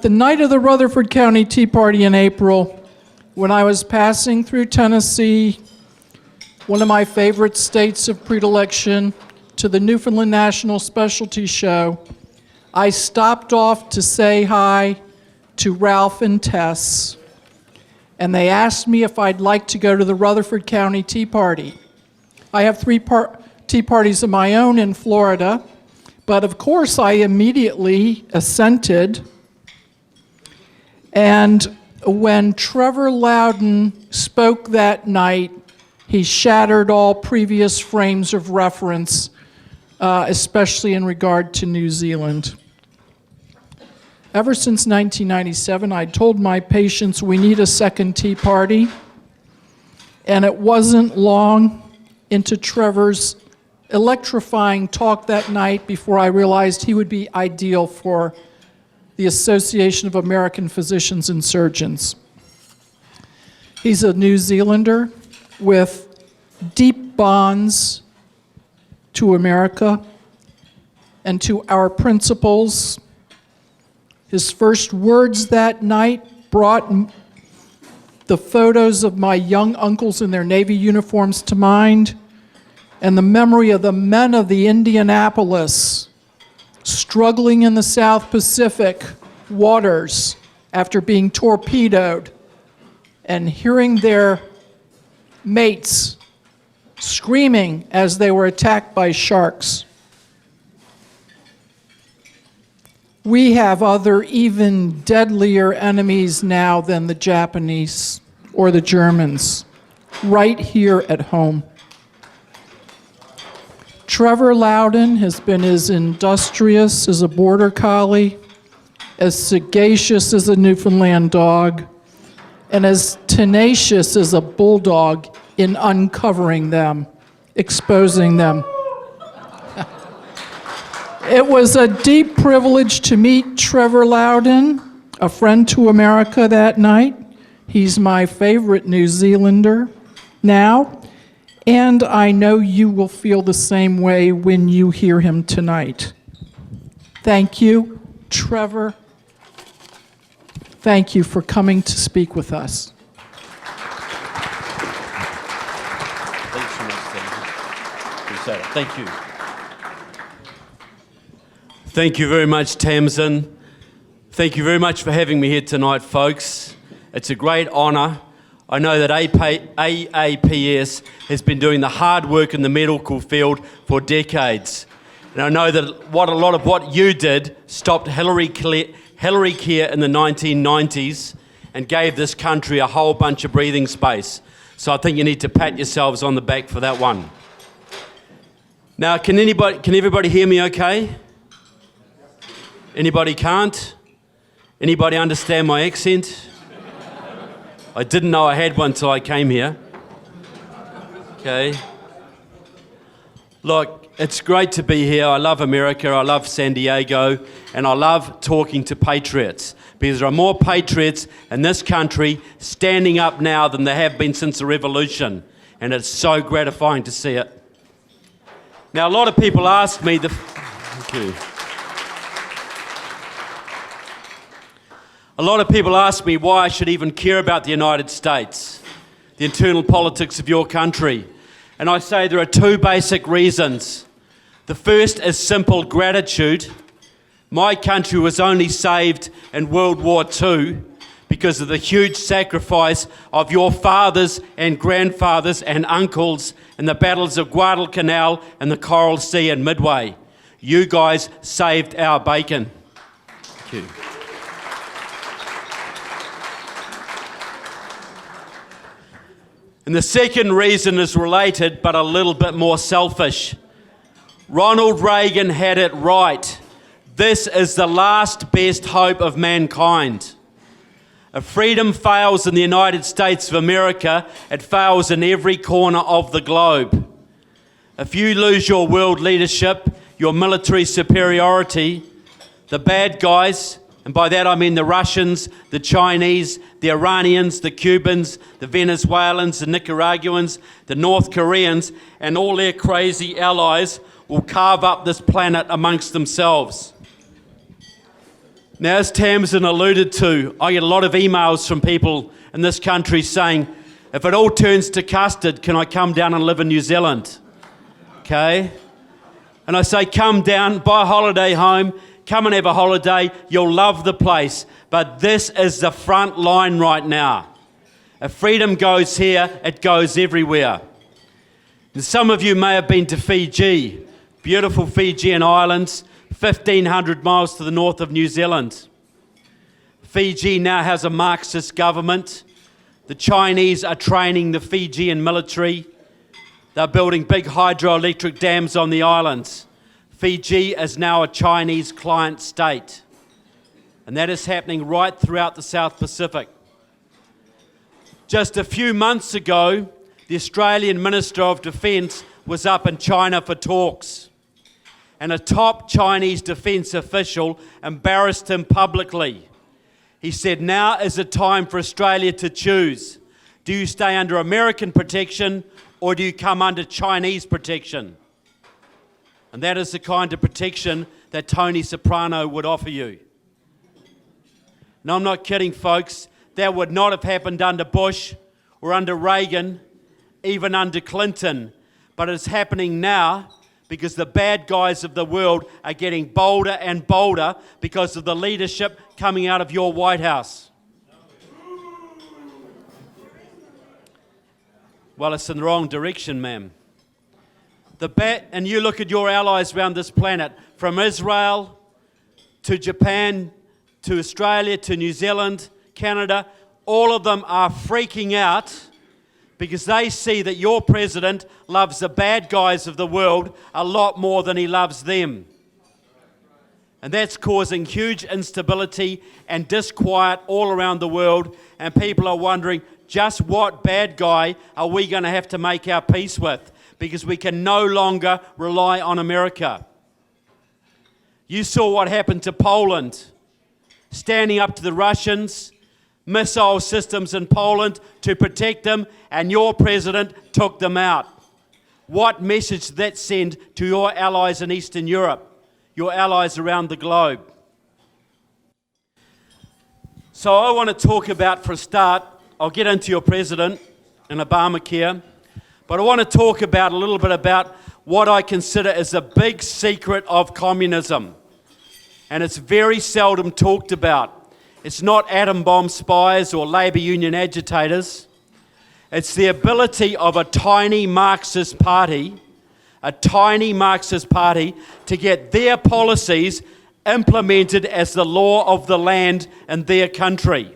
The night of the Rutherford County Tea Party in April, when I was passing through Tennessee, one of my favorite states of predilection, to the Newfoundland National Specialty Show, I stopped off to say hi to Ralph and Tess, and they asked me if I'd like to go to the Rutherford County Tea Party. I have three tea parties of my own in Florida, but of course I immediately assented. And when Trevor Loudon spoke that night, he shattered all previous frames of reference, especially in regard to New Zealand. Ever since 1997, I told my patients we need a second tea party, and it wasn't long into Trevor's electrifying talk that night before I realized he would be ideal for the Association of American Physicians and Surgeons. He's a New Zealander with deep bonds to America and to our principles. His first words that night brought the photos of my young uncles in their Navy uniforms to mind, and the memory of the men of the Indianapolis struggling in the South Pacific waters after being torpedoed, and hearing their mates screaming as they were attacked by sharks. We have other even deadlier enemies now than the Japanese or the Germans, right here at home. Trevor Loudon has been as industrious as a border collie, as sagacious as a Newfoundland dog, and as tenacious as a bulldog in uncovering them, exposing them. It was a deep privilege to meet Trevor Loudon, a friend to America that night. He's my favorite New Zealander now, and I know you will feel the same way when you hear him tonight. Thank you, Trevor. Thank you for coming to speak with us. Thanks so much, Steve. Appreciate it. Thank you. Thank you very much, Tamsin. Thank you very much for having me here tonight, folks. It's a great honour. I know that AAPS has been doing the hard work in the medical field for decades. And I know that a lot of what you did stopped Hillary Care in the 1990s and gave this country a whole bunch of breathing space. So I think you need to pat yourselves on the back for that one. Now, can everybody hear me okay? Anybody can't? Anybody understand my accent? I didn't know I had one till I came here. Okay. Look, it's great to be here. I love America, I love San Diego, and I love talking to patriots, because there are more patriots in this country standing up now than there have been since the revolution, and it's so gratifying to see it. Now, a lot of people ask me Thank you. A lot of people ask me why I should even care about the United States, the internal politics of your country. And I say there are two basic reasons. The first is simple gratitude. My country was only saved in World War II because of the huge sacrifice of your fathers and grandfathers and uncles in the battles of Guadalcanal and the Coral Sea and Midway. You guys saved our bacon. Thank you. And the second reason is related, but a little bit more selfish. Ronald Reagan had it right. This is the last best hope of mankind. If freedom fails in the United States of America, it fails in every corner of the globe. If you lose your world leadership, your military superiority, the bad guys, and by that I mean the Russians, the Chinese, the Iranians, the Cubans, the Venezuelans, the Nicaraguans, the North Koreans, and all their crazy allies will carve up this planet amongst themselves. Now, as Tamsin alluded to, I get a lot of emails from people in this country saying, if it all turns to custard, can I come down and live in New Zealand? Okay? And I say, come down, buy a holiday home, come and have a holiday, you'll love the place. But this is the front line right now. If freedom goes here, it goes everywhere. And some of you may have been to Fiji, beautiful Fijian islands, 1,500 miles to the north of New Zealand. Fiji now has a Marxist government. The Chinese are training the Fijian military. They're building big hydroelectric dams on the islands. Fiji is now a Chinese client state. And that is happening right throughout the South Pacific. Just a few months ago, the Australian Minister of Defence was up in China for talks. And a top Chinese defence official embarrassed him publicly. He said, now is the time for Australia to choose. Do you stay under American protection or do you come under Chinese protection? And that is the kind of protection that Tony Soprano would offer you. No, I'm not kidding, folks. That would not have happened under Bush or under Reagan, even under Clinton. But it's happening now because the bad guys of the world are getting bolder and bolder because of the leadership coming out of your White House. Well, it's in the wrong direction, ma'am. And you look at your allies around this planet, from Israel to Japan to Australia to New Zealand, Canada, all of them are freaking out because they see that your president loves the bad guys of the world a lot more than he loves them. And that's causing huge instability and disquiet all around the world, and people are wondering, just what bad guy are we going to have to make our peace with? Because we can no longer rely on America. You saw what happened to Poland, standing up to the Russians, missile systems in Poland to protect them, and your president took them out. What message did that send to your allies in Eastern Europe, your allies around the globe? So I want to talk about, for a start, I'll get into your president and Obamacare, but I want to talk about a little bit about what I consider is a big secret of communism. And it's very seldom talked about. It's not atom bomb spies or labour union agitators. It's the ability of a tiny Marxist party to get their policies implemented as the law of the land in their country.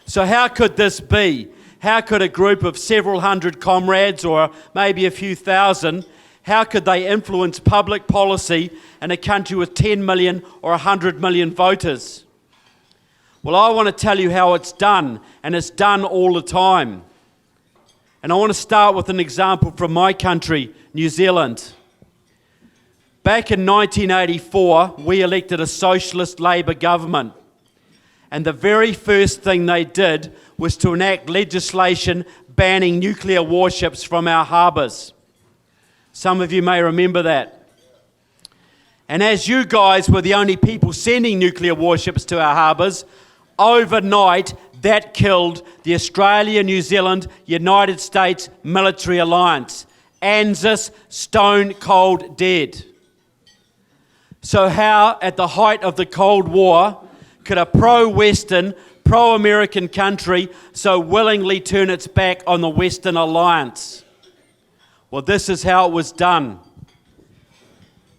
So how could this be? How could a group of several hundred comrades or maybe a few thousand, how could they influence public policy in a country with 10 million or 100 million voters? Well, I want to tell you how it's done, and it's done all the time. And I want to start with an example from my country, New Zealand. Back in 1984, we elected a socialist Labour government. And the very first thing they did was to enact legislation banning nuclear warships from our harbours. Some of you may remember that. And as you guys were the only people sending nuclear warships to our harbours, overnight that killed the Australia-New Zealand-United States military alliance. ANZUS, stone cold dead. So how, at the height of the Cold War, could a pro-Western, pro-American country so willingly turn its back on the Western alliance? Well, this is how it was done.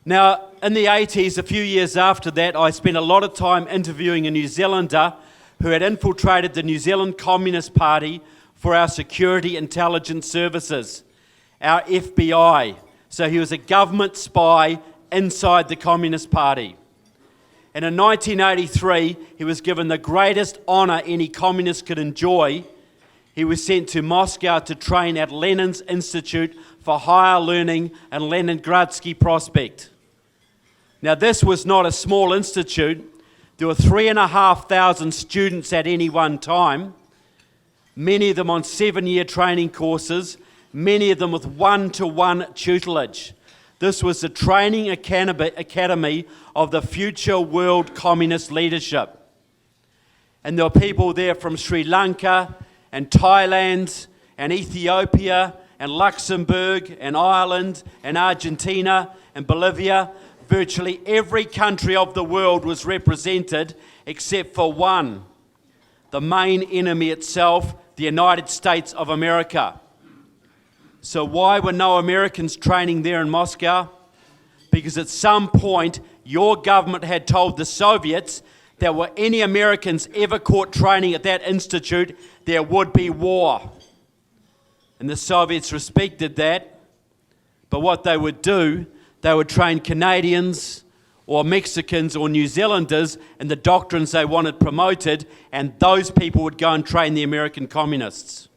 Now, in the 80s, a few years after that, I spent a lot of time interviewing a New Zealander who had infiltrated the New Zealand Communist Party for our security intelligence services, our FBI. So he was a government spy inside the Communist Party. And in 1983, he was given the greatest honour any communist could enjoy. He was sent to Moscow to train at Lenin's Institute for Higher Learning in Leningradsky Prospect. Now, this was not a small institute. There were 3,500 students at any one time, many of them on 7-year training courses, many of them with one-to-one tutelage. This was the training academy of the future world communist leadership. And there were people there from Sri Lanka and Thailand and Ethiopia and Luxembourg and Ireland and Argentina and Bolivia. Virtually every country of the world was represented except for one, the main enemy itself, the United States of America. So why were no Americans training there in Moscow? Because at some point, your government had told the Soviets that were any Americans ever caught training at that institute, there would be war. And the Soviets respected that. But what they would do, they would train Canadians or Mexicans or New Zealanders in the doctrines they wanted promoted, and those people would go and train the American communists.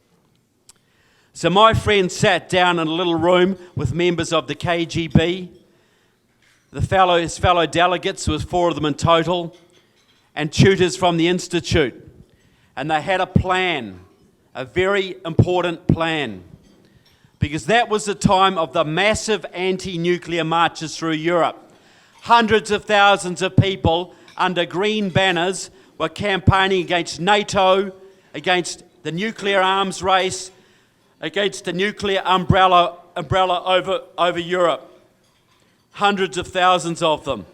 So my friend sat down in a little room with members of the KGB, his fellow delegates, there was 4 of them in total, and tutors from the Institute. And they had a plan, a very important plan, because that was the time of the massive anti-nuclear marches through Europe. Hundreds of thousands of people under green banners were campaigning against NATO, against the nuclear arms race, against the nuclear umbrella over Europe. Hundreds of thousands of them.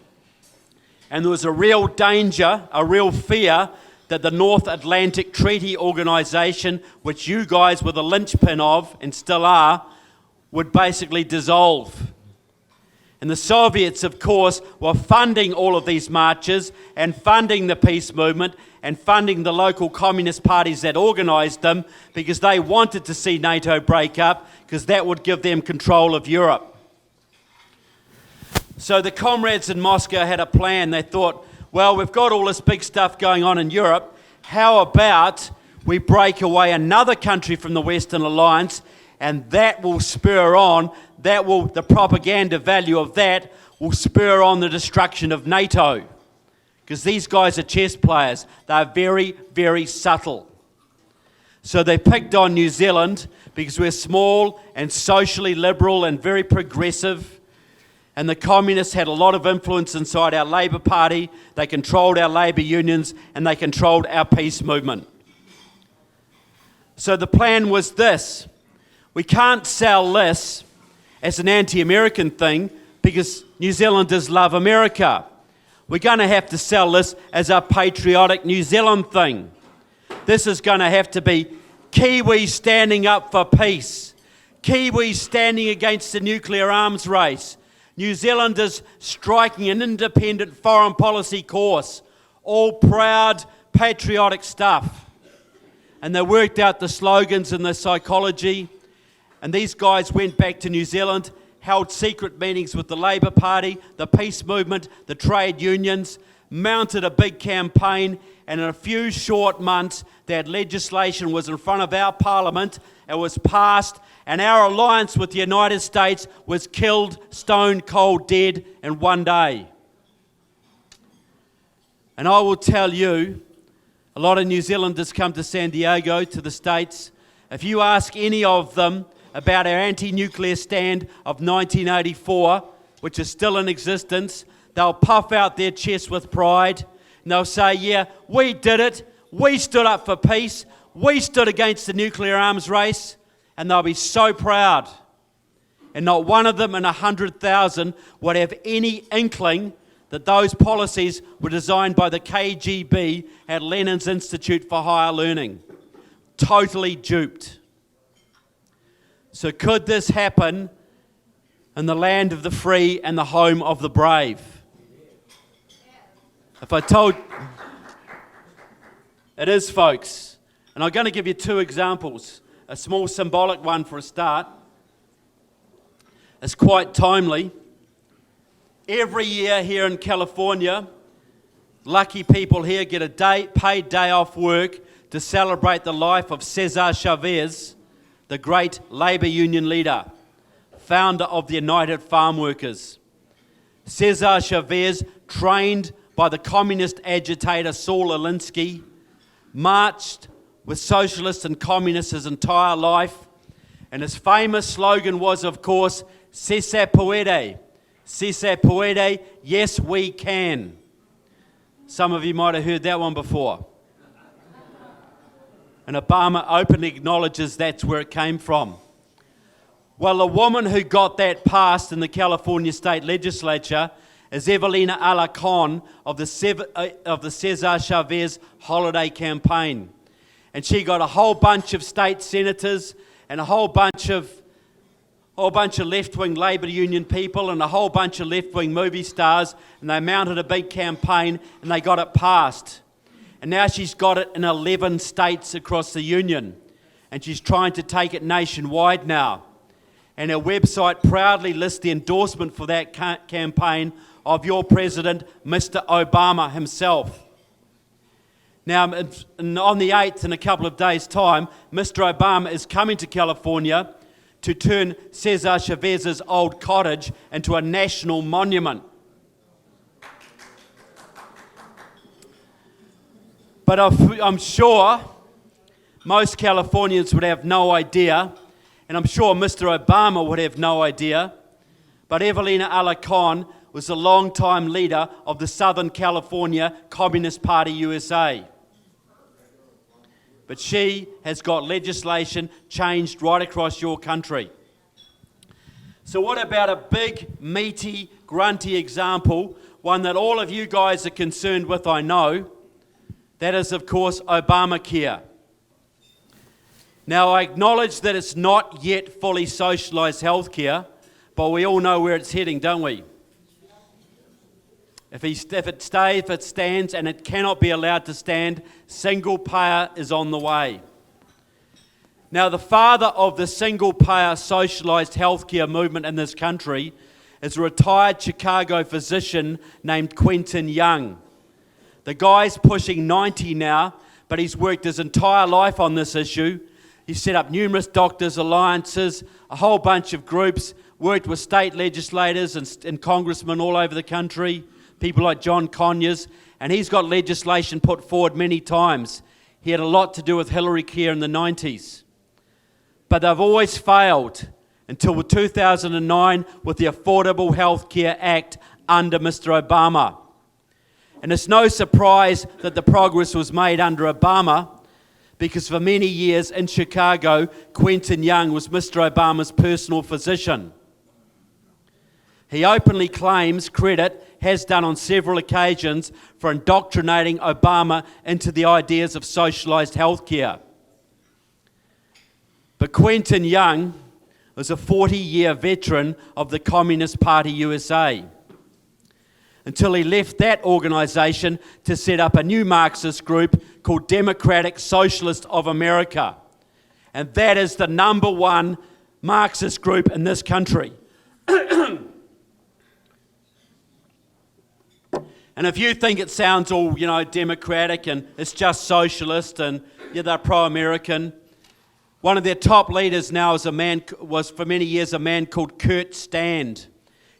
And there was a real danger, a real fear that the North Atlantic Treaty Organization, which you guys were the linchpin of and still are, would basically dissolve. And the Soviets, of course, were funding all of these marches and funding the peace movement and funding the local communist parties that organized them because they wanted to see NATO break up because that would give them control of Europe. So the comrades in Moscow had a plan. They thought, well, we've got all this big stuff going on in Europe. How about we break away another country from the Western Alliance, and that will spur on, the propaganda value of that will spur on the destruction of NATO. Because these guys are chess players. They're very, very subtle. So they picked on New Zealand because we're small and socially liberal and very progressive. And the communists had a lot of influence inside our Labour Party. They controlled our labour unions and they controlled our peace movement. So the plan was this. We can't sell this as an anti-American thing because New Zealanders love America. We're going to have to sell this as a patriotic New Zealand thing. This is going to have to be Kiwis standing up for peace. Kiwis standing against the nuclear arms race. New Zealanders striking an independent foreign policy course. All proud, patriotic stuff. And they worked out the slogans and the psychology. And these guys went back to New Zealand, held secret meetings with the Labour Party, the peace movement, the trade unions, mounted a big campaign, and in a few short months, that legislation was in front of our Parliament, it was passed, and our alliance with the United States was killed stone cold dead in one day. And I will tell you, a lot of New Zealanders come to San Diego, to the States. If you ask any of them about our anti-nuclear stand of 1984, which is still in existence, they'll puff out their chest with pride and they'll say, yeah, we did it, we stood up for peace, we stood against the nuclear arms race, and they'll be so proud. And not one of them in 100,000 would have any inkling that those policies were designed by the KGB at Lenin's Institute for Higher Learning. Totally duped. So could this happen in the land of the free and the home of the brave? If I told... It is, folks. And I'm going to give you 2 examples. A small symbolic one for a start. It's quite timely. Every year here in California, lucky people here get a paid day off work to celebrate the life of Cesar Chavez, the great labor union leader, founder of the United Farm Workers. Cesar Chavez, trained by the communist agitator Saul Alinsky, marched with socialists and communists his entire life, and his famous slogan was, of course, "Si se puede, si se puede, yes we can." Some of you might have heard that one before. And Obama openly acknowledges that's where it came from. Well, the woman who got that passed in the California state legislature is Evelina Alarcon of the Cesar Chavez holiday campaign. And she got a whole bunch of state senators and a whole bunch of left-wing Labour Union people and a whole bunch of left-wing movie stars, and they mounted a big campaign and they got it passed. And now she's got it in 11 states across the Union, and she's trying to take it nationwide now. And her website proudly lists the endorsement for that campaign of your president, Mr. Obama himself. Now, on the 8th, in a couple of days' time, Mr. Obama is coming to California to turn Cesar Chavez's old cottage into a national monument. But I'm sure most Californians would have no idea, and I'm sure Mr. Obama would have no idea, but Evelina Alarcon was a long-time leader of the Southern California Communist Party USA. But she has got legislation changed right across your country. So what about a big, meaty, grunty example, one that all of you guys are concerned with, I know? That is, of course, Obamacare. Now, I acknowledge that it's not yet fully socialised healthcare, but we all know where it's heading, don't we? If it stands, and it cannot be allowed to stand, single payer is on the way. Now, the father of the single payer socialised healthcare movement in this country is a retired Chicago physician named Quentin Young. The guy's pushing 90 now, but he's worked his entire life on this issue. He's set up numerous doctors' alliances, a whole bunch of groups, worked with state legislators and congressmen all over the country, people like John Conyers, and he's got legislation put forward many times. He had a lot to do with Hillary Care in the 90s. But they've always failed until 2009 with the Affordable Health Care Act under Mr. Obama. And it's no surprise that the progress was made under Obama, because for many years in Chicago, Quentin Young was Mr. Obama's personal physician. He openly claims credit, has done on several occasions, for indoctrinating Obama into the ideas of socialised healthcare. But Quentin Young was a 40-year veteran of the Communist Party USA, until he left that organisation to set up a new Marxist group called Democratic Socialists of America. And that is the number one Marxist group in this country. And if you think it sounds all, democratic and it's just socialist and they're pro-American, one of their top leaders now was for many years a man called Kurt Stand.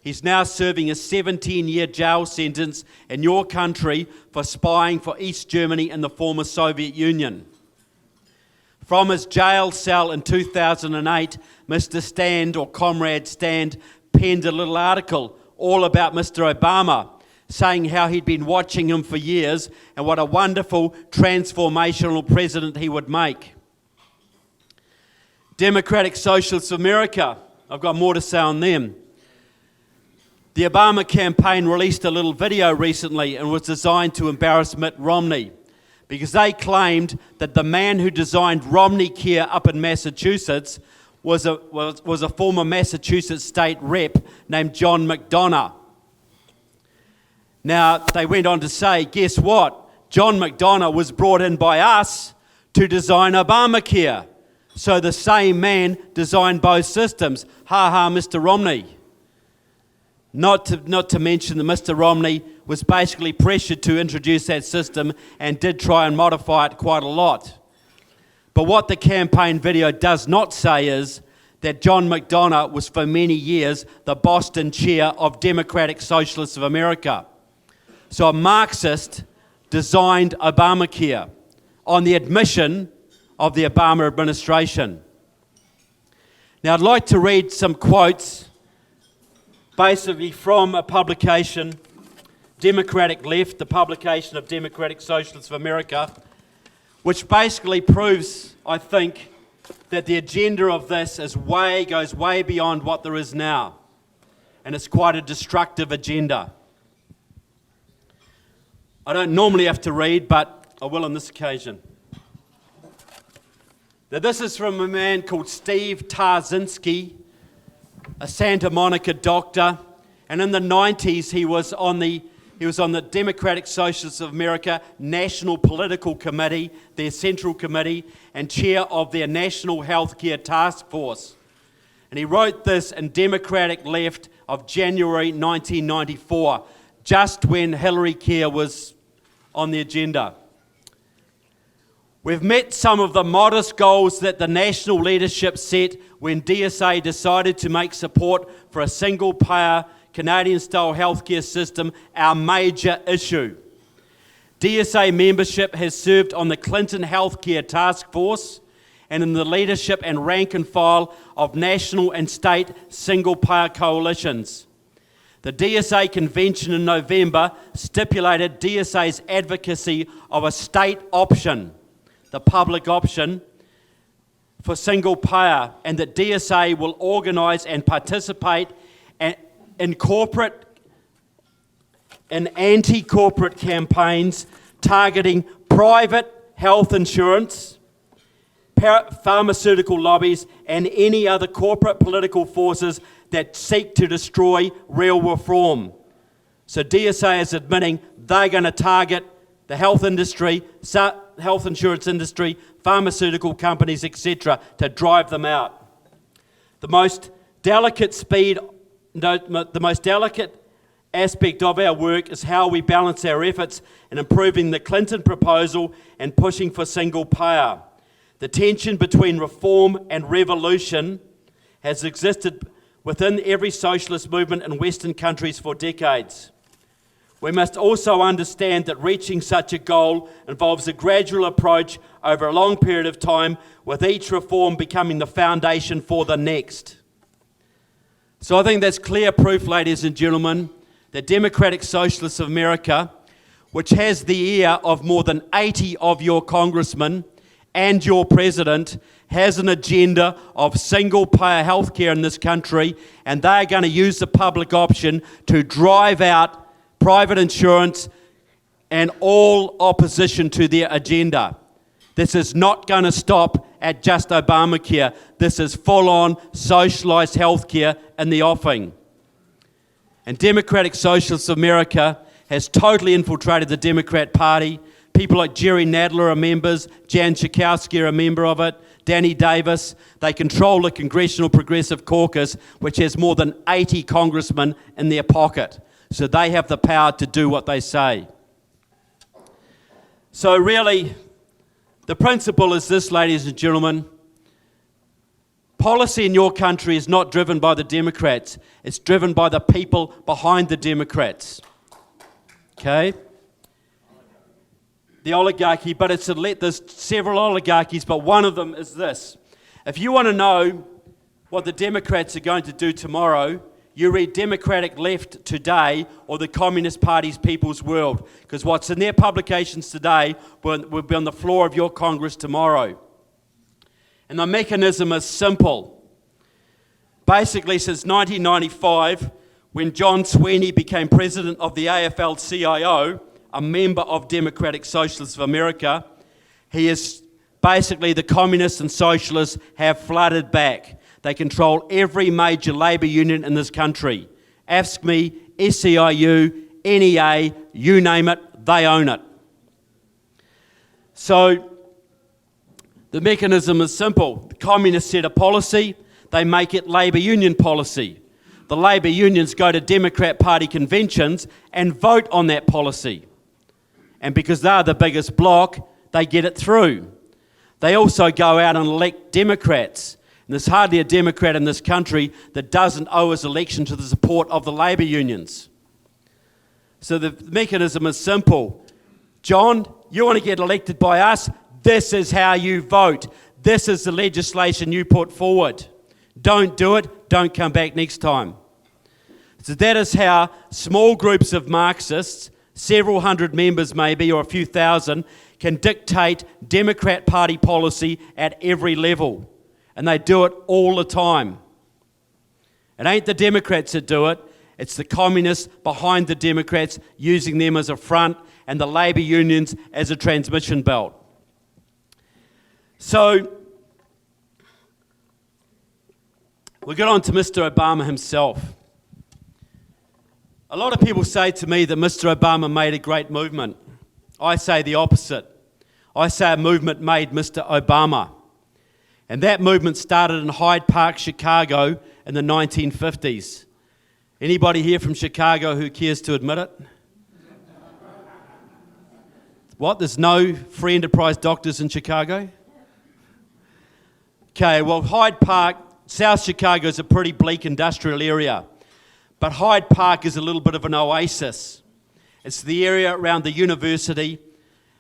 He's now serving a 17-year jail sentence in your country for spying for East Germany and the former Soviet Union. From his jail cell in 2008, Mr. Stand, or Comrade Stand, penned a little article all about Mr. Obama, saying how he'd been watching him for years and what a wonderful transformational president he would make. Democratic Socialists of America, I've got more to say on them. The Obama campaign released a little video recently and was designed to embarrass Mitt Romney, because they claimed that the man who designed Romney Care up in Massachusetts was a former Massachusetts state rep named John McDonough. Now, they went on to say, guess what? John McDonough was brought in by us to design Obamacare. So the same man designed both systems. Ha ha, Mr. Romney. Not to mention that Mr. Romney was basically pressured to introduce that system and did try and modify it quite a lot. But what the campaign video does not say is that John McDonough was for many years the Boston chair of Democratic Socialists of America. So a Marxist designed Obamacare on the admission of the Obama administration. Now, I'd like to read some quotes basically from a publication, Democratic Left, the publication of Democratic Socialists of America, which basically proves, I think, that the agenda of this goes way beyond what there is now. And it's quite a destructive agenda. I don't normally have to read, but I will on this occasion. Now, this is from a man called Steve Tarzinski, a Santa Monica doctor, and in the 90s he was on the Democratic Socialists of America National Political Committee, their Central Committee, and chair of their National Healthcare Task Force. And he wrote this in Democratic Left of January 1994, just when Hillary Care was on the agenda. We've met some of the modest goals that the national leadership set when DSA decided to make support for a single-payer Canadian-style healthcare system our major issue. DSA membership has served on the Clinton Healthcare Task Force and in the leadership and rank and file of national and state single-payer coalitions. The DSA convention in November stipulated DSA's advocacy of a state option, the public option, for single payer, and that DSA will organise and participate in corporate and anti-corporate campaigns targeting private health insurance, pharmaceutical lobbies, and any other corporate political forces that seek to destroy real reform. So DSA is admitting they're going to target the health industry, health insurance industry, pharmaceutical companies, etc., to drive them out. The most delicate aspect of our work is how we balance our efforts in improving the Clinton proposal and pushing for single payer. The tension between reform and revolution has existed within every socialist movement in Western countries for decades. We must also understand that reaching such a goal involves a gradual approach over a long period of time, with each reform becoming the foundation for the next. So I think that's clear proof, ladies and gentlemen, that Democratic Socialists of America, which has the ear of more than 80 of your congressmen and your president, has an agenda of single-payer healthcare in this country, and they're going to use the public option to drive out private insurance and all opposition to their agenda. This is not going to stop at just Obamacare. This is full-on socialised healthcare in the offing. And Democratic Socialists of America has totally infiltrated the Democrat Party. People like Jerry Nadler are members, Jan Schakowsky are a member of it, Danny Davis. They control the Congressional Progressive Caucus, which has more than 80 congressmen in their pocket. So they have the power to do what they say. So really, the principle is this, ladies and gentlemen. Policy in your country is not driven by the Democrats. It's driven by the people behind the Democrats. Okay? The oligarchy, but there's several oligarchies, but one of them is this. If you want to know what the Democrats are going to do tomorrow, you read Democratic Left today or the Communist Party's People's World, because what's in their publications today will be on the floor of your Congress tomorrow. And the mechanism is simple. Basically, since 1995, when John Sweeney became president of the AFL-CIO, a member of Democratic Socialists of America, the communists and socialists have flooded back. They control every major labour union in this country. AFSCME, SEIU, NEA, you name it, they own it. So the mechanism is simple. The communists set a policy, they make it labour union policy. The labour unions go to Democrat Party conventions and vote on that policy. And because they're the biggest bloc, they get it through. They also go out and elect Democrats. And there's hardly a Democrat in this country that doesn't owe his election to the support of the labour unions. So the mechanism is simple. John, you want to get elected by us? This is how you vote. This is the legislation you put forward. Don't do it, don't come back next time. So that is how small groups of Marxists, several hundred members maybe, or a few thousand, can dictate Democrat Party policy at every level. And they do it all the time. It ain't the Democrats that do it, it's the communists behind the Democrats using them as a front and the labour unions as a transmission belt. So, we'll get on to Mr. Obama himself. A lot of people say to me that Mr. Obama made a great movement. I say the opposite. I say a movement made Mr. Obama. And that movement started in Hyde Park, Chicago in the 1950s. Anybody here from Chicago who cares to admit it? What? There's no free enterprise doctors in Chicago? Okay, well, Hyde Park, South Chicago is a pretty bleak industrial area. But Hyde Park is a little bit of an oasis. It's the area around the university,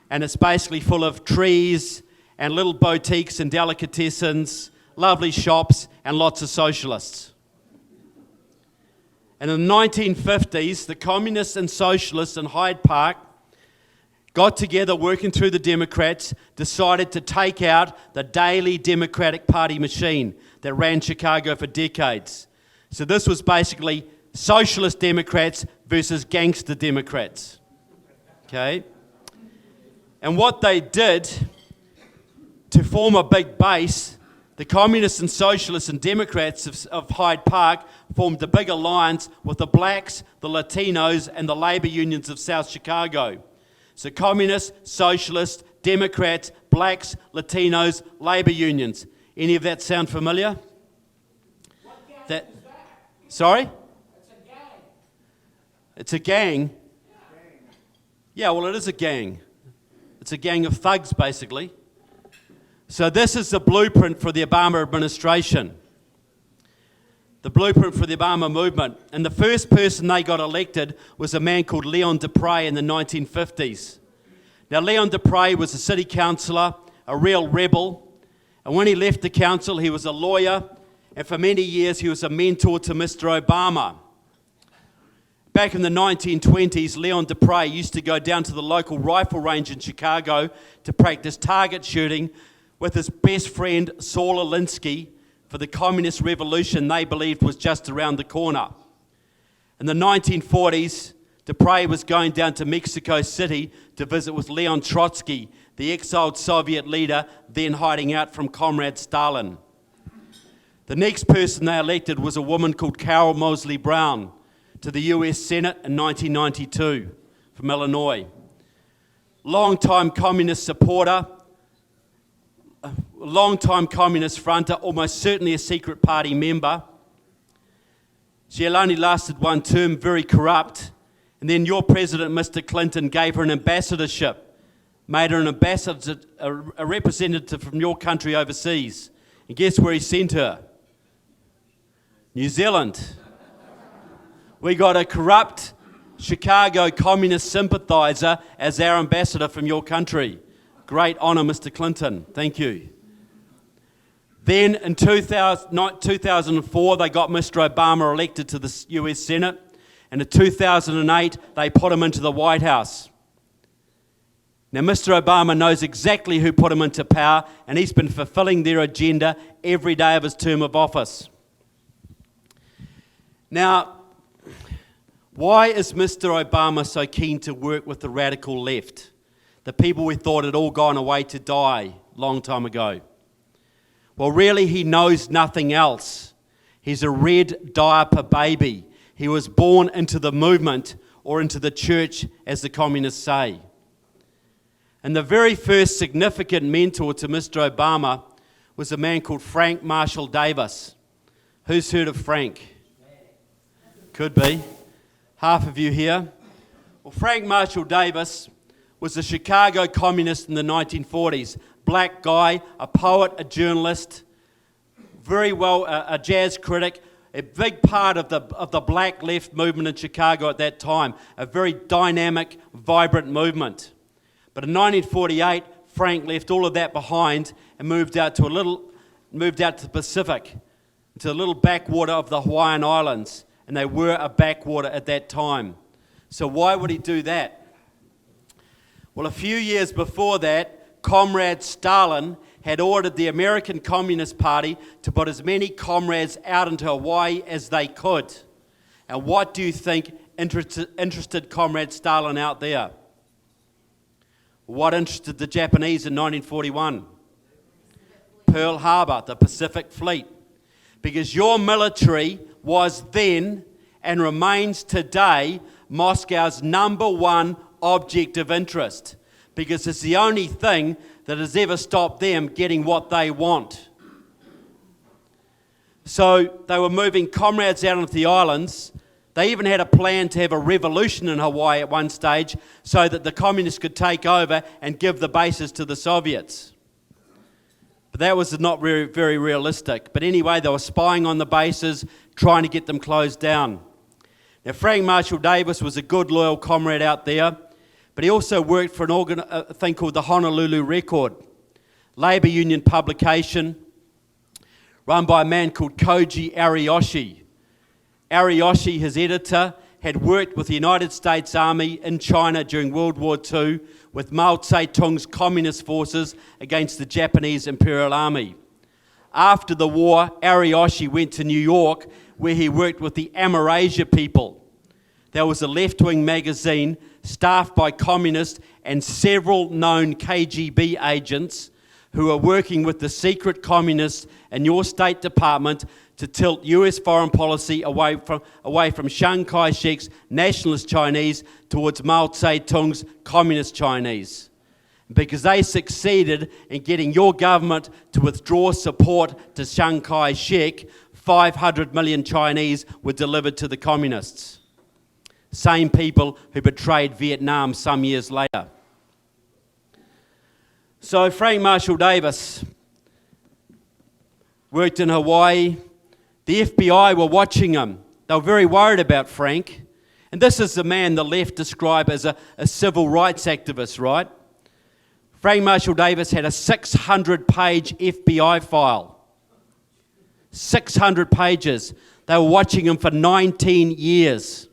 and it's basically full of trees and little boutiques and delicatessens, lovely shops, and lots of socialists. And in the 1950s, the communists and socialists in Hyde Park got together, working through the Democrats, decided to take out the daily Democratic Party machine that ran Chicago for decades. So this was basically socialist Democrats versus gangster Democrats. Okay? And what they did to form a big base, the communists and socialists and Democrats of Hyde Park formed a big alliance with the blacks, the Latinos, and the labor unions of South Chicago. So communists, socialists, Democrats, blacks, Latinos, labor unions. Any of that sound familiar? What gang That, is that? sorry? It's a gang. It's a gang? Yeah, well, it is a gang. It's a gang of thugs, basically. So this is the blueprint for the Obama administration. The blueprint for the Obama movement. And the first person they got elected was a man called Leon Dupre in the 1950s. Now, Leon Dupre was a city councillor, a real rebel. And when he left the council, he was a lawyer. And for many years, he was a mentor to Mr. Obama. Back in the 1920s, Leon Dupre used to go down to the local rifle range in Chicago to practice target shooting with his best friend, Saul Alinsky, for the communist revolution they believed was just around the corner. In the 1940s, Dupre was going down to Mexico City to visit with Leon Trotsky, the exiled Soviet leader then hiding out from Comrade Stalin. The next person they elected was a woman called Carol Moseley Brown to the US Senate in 1992 from Illinois. Long-time communist supporter, a long-time communist fronter, almost certainly a secret party member. She only lasted one term, very corrupt. And then your president, Mr. Clinton, gave her an ambassadorship, made her an ambassador, a representative from your country overseas. And guess where he sent her? New Zealand. We got a corrupt Chicago communist sympathizer as our ambassador from your country. Great honour, Mr. Clinton. Thank you. Then in 2004, they got Mr. Obama elected to the US Senate. And in 2008, they put him into the White House. Now, Mr. Obama knows exactly who put him into power, and he's been fulfilling their agenda every day of his term of office. Now, why is Mr. Obama so keen to work with the radical left? The people we thought had all gone away to die a long time ago. Well, really, he knows nothing else. He's a red diaper baby. He was born into the movement or into the church, as the communists say. And the very first significant mentor to Mr. Obama was a man called Frank Marshall Davis. Who's heard of Frank? Could be. Half of you here. Well, Frank Marshall Davis was a Chicago communist in the 1940s. Black guy, a poet, a journalist, very well, a jazz critic, a big part of the black left movement in Chicago at that time, a very dynamic, vibrant movement. But in 1948, Frank left all of that behind and moved out to the Pacific, to a little backwater of the Hawaiian Islands. and they were a backwater at that time. So why would he do that? Well, a few years before that, Comrade Stalin had ordered the American Communist Party to put as many comrades out into Hawaii as they could. And what do you think interested Comrade Stalin out there? What interested the Japanese in 1941? Pearl Harbor, the Pacific Fleet. Because your military was then and remains today Moscow's #1 object of interest, because it's the only thing that has ever stopped them getting what they want. So they were moving comrades out onto the islands. They even had a plan to have a revolution in Hawaii at one stage so that the communists could take over and give the bases to the Soviets. But that was not very, very realistic. But anyway, they were spying on the bases, trying to get them closed down. Now, Frank Marshall Davis was a good, loyal comrade out there, but he also worked for a thing called the Honolulu Record, labour union publication, run by a man called Koji Ariyoshi. Ariyoshi, his editor, had worked with the United States Army in China during World War II with Mao Zedong's communist forces against the Japanese Imperial Army. After the war, Ariyoshi went to New York, where he worked with the Amerasia People. There was a left-wing magazine staffed by communists and several known KGB agents who were working with the secret communists in your State Department to tilt US foreign policy away from Chiang Kai-shek's nationalist Chinese towards Mao Zedong's communist Chinese. Because they succeeded in getting your government to withdraw support to Chiang Kai-shek, 500 million Chinese were delivered to the communists. Same people who betrayed Vietnam some years later. So Frank Marshall Davis worked in Hawaii. The FBI were watching him. They were very worried about Frank. And this is the man the left describe as a civil rights activist, right? Frank Marshall Davis had a 600-page FBI file. 600 pages. They were watching him for 19 years.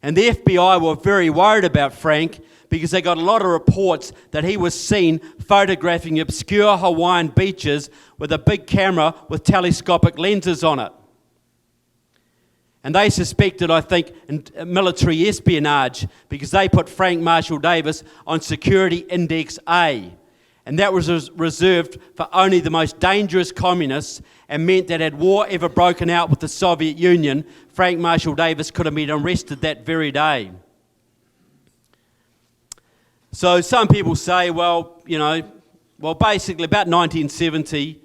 And the FBI were very worried about Frank because they got a lot of reports that he was seen photographing obscure Hawaiian beaches with a big camera with telescopic lenses on it. And they suspected, I think, military espionage because they put Frank Marshall Davis on Security Index A. And that was reserved for only the most dangerous communists and meant that had war ever broken out with the Soviet Union, Frank Marshall Davis could have been arrested that very day. So some people say, basically about 1970,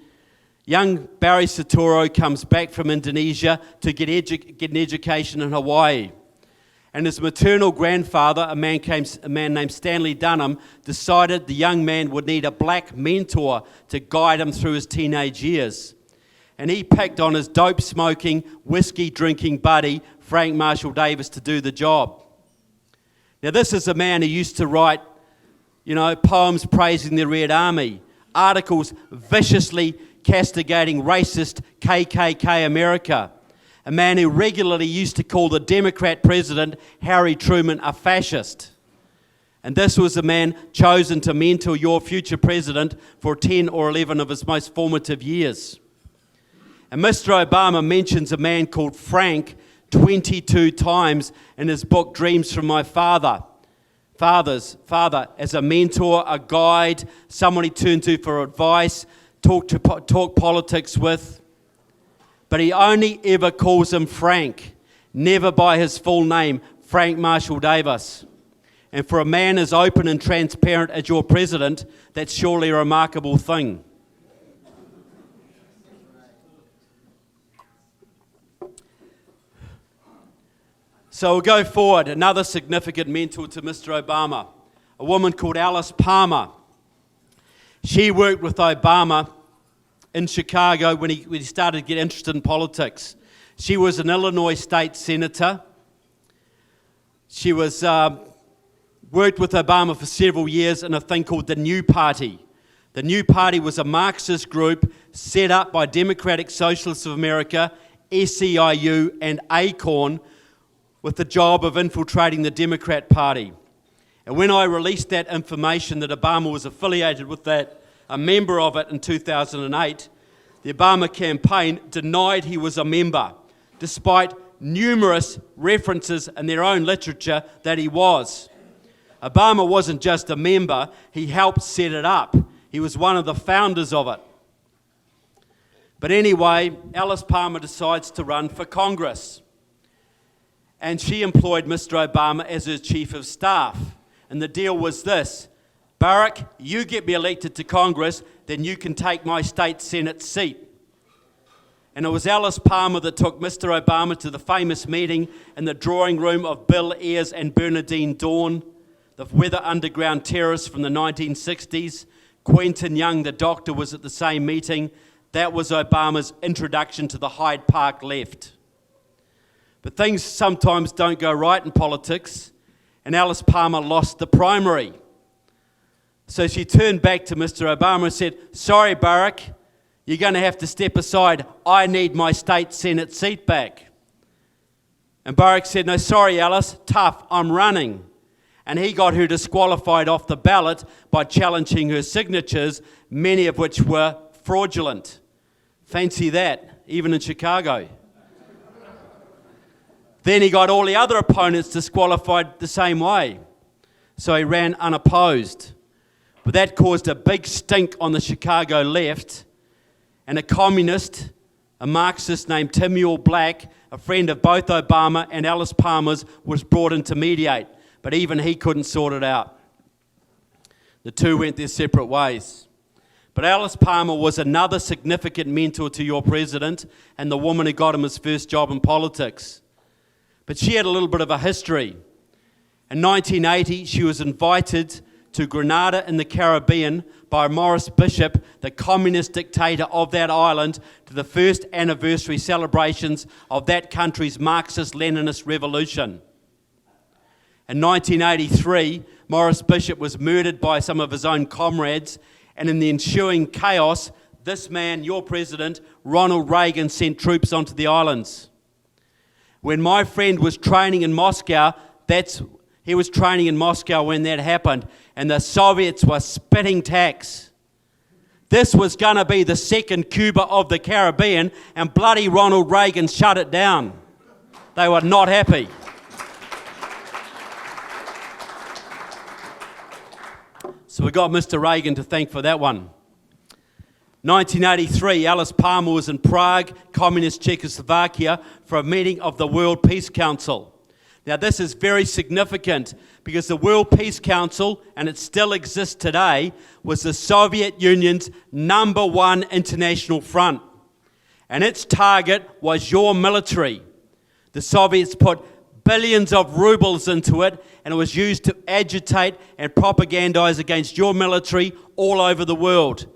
young Barry Soetoro comes back from Indonesia to get an education in Hawaii. And his maternal grandfather, a man named Stanley Dunham, decided the young man would need a black mentor to guide him through his teenage years. And he picked on his dope-smoking, whiskey-drinking buddy, Frank Marshall Davis, to do the job. Now, this is a man who used to write, poems praising the Red Army, articles viciously castigating racist KKK America, a man who regularly used to call the Democrat president, Harry Truman, a fascist. And this was a man chosen to mentor your future president for 10 or 11 of his most formative years. And Mr. Obama mentions a man called Frank 22 times in his book, Dreams from My Father, as a mentor, a guide, someone he turned to for advice, talk politics with. But he only ever calls him Frank, never by his full name, Frank Marshall Davis. And for a man as open and transparent as your president, that's surely a remarkable thing. So we'll go forward. Another significant mentor to Mr. Obama, a woman called Alice Palmer. She worked with Obama in Chicago when he started to get interested in politics. She was an Illinois state senator. She was worked with Obama for several years in a thing called the New Party. The New Party was a Marxist group set up by Democratic Socialists of America SEIU, and ACORN with the job of infiltrating the Democrat Party. And when I released that information that Obama was affiliated with that, a member of it in 2008, the Obama campaign denied he was a member, despite numerous references in their own literature that he was. Obama wasn't just a member, he helped set it up. He was one of the founders of it. But anyway, Alice Palmer decides to run for Congress. And she employed Mr. Obama as her chief of staff. And the deal was this: Barack, you get me elected to Congress, then you can take my state Senate seat. And it was Alice Palmer that took Mr. Obama to the famous meeting in the drawing room of Bill Ayers and Bernadine Dawn, the Weather Underground terrorists from the 1960s. Quentin Young, the doctor, was at the same meeting. That was Obama's introduction to the Hyde Park left. But things sometimes don't go right in politics, and Alice Palmer lost the primary. So she turned back to Mr. Obama and said, "Sorry, Barack, you're going to have to step aside. I need my state Senate seat back." And Barack said, "No, sorry, Alice, tough, I'm running." And he got her disqualified off the ballot by challenging her signatures, many of which were fraudulent. Fancy that, even in Chicago. Then he got all the other opponents disqualified the same way. So he ran unopposed. But that caused a big stink on the Chicago left, and a communist, a Marxist named Timur Black, a friend of both Obama and Alice Palmer's, was brought in to mediate. But even he couldn't sort it out. The two went their separate ways. But Alice Palmer was another significant mentor to your president and the woman who got him his first job in politics. But she had a little bit of a history. In 1980, she was invited to Grenada in the Caribbean by Maurice Bishop, the communist dictator of that island, to the first anniversary celebrations of that country's Marxist-Leninist revolution. In 1983, Maurice Bishop was murdered by some of his own comrades, and in the ensuing chaos, this man, your president, Ronald Reagan, sent troops onto the islands. When my friend was training in Moscow, he was training in Moscow when that happened, and the Soviets were spitting tacks. This was going to be the second Cuba of the Caribbean, and bloody Ronald Reagan shut it down. They were not happy. So we got Mr. Reagan to thank for that one. 1983, Alice Palmer was in Prague, communist Czechoslovakia, for a meeting of the World Peace Council. Now this is very significant because the World Peace Council, and it still exists today, was the Soviet Union's #1 international front. And its target was your military. The Soviets put billions of rubles into it, and it was used to agitate and propagandize against your military all over the world.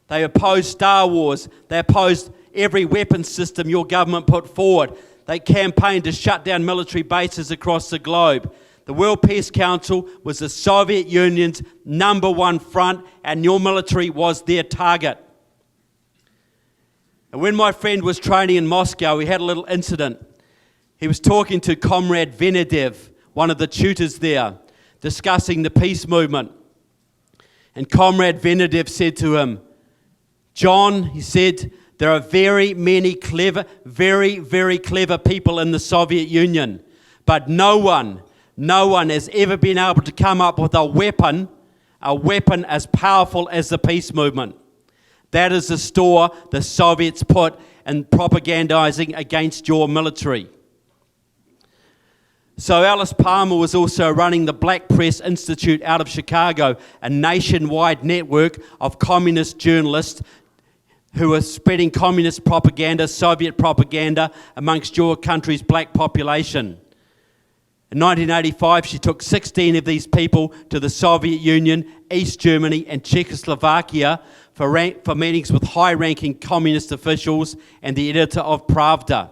They opposed Star Wars. They opposed every weapons system your government put forward. They campaigned to shut down military bases across the globe. The World Peace Council was the Soviet Union's #1 front, and your military was their target. And when my friend was training in Moscow, we had a little incident. He was talking to Comrade Venedev, one of the tutors there, discussing the peace movement. And Comrade Venedev said to him, "John," he said, "there are very many clever, very, very clever people in the Soviet Union, but no one has ever been able to come up with a weapon as powerful as the peace movement. That is the store the Soviets put in propagandizing against your military." So Alice Palmer was also running the Black Press Institute out of Chicago, a nationwide network of communist journalists who were spreading communist propaganda, Soviet propaganda, amongst your country's black population. In 1985, she took 16 of these people to the Soviet Union, East Germany, and Czechoslovakia for meetings with high-ranking communist officials and the editor of Pravda.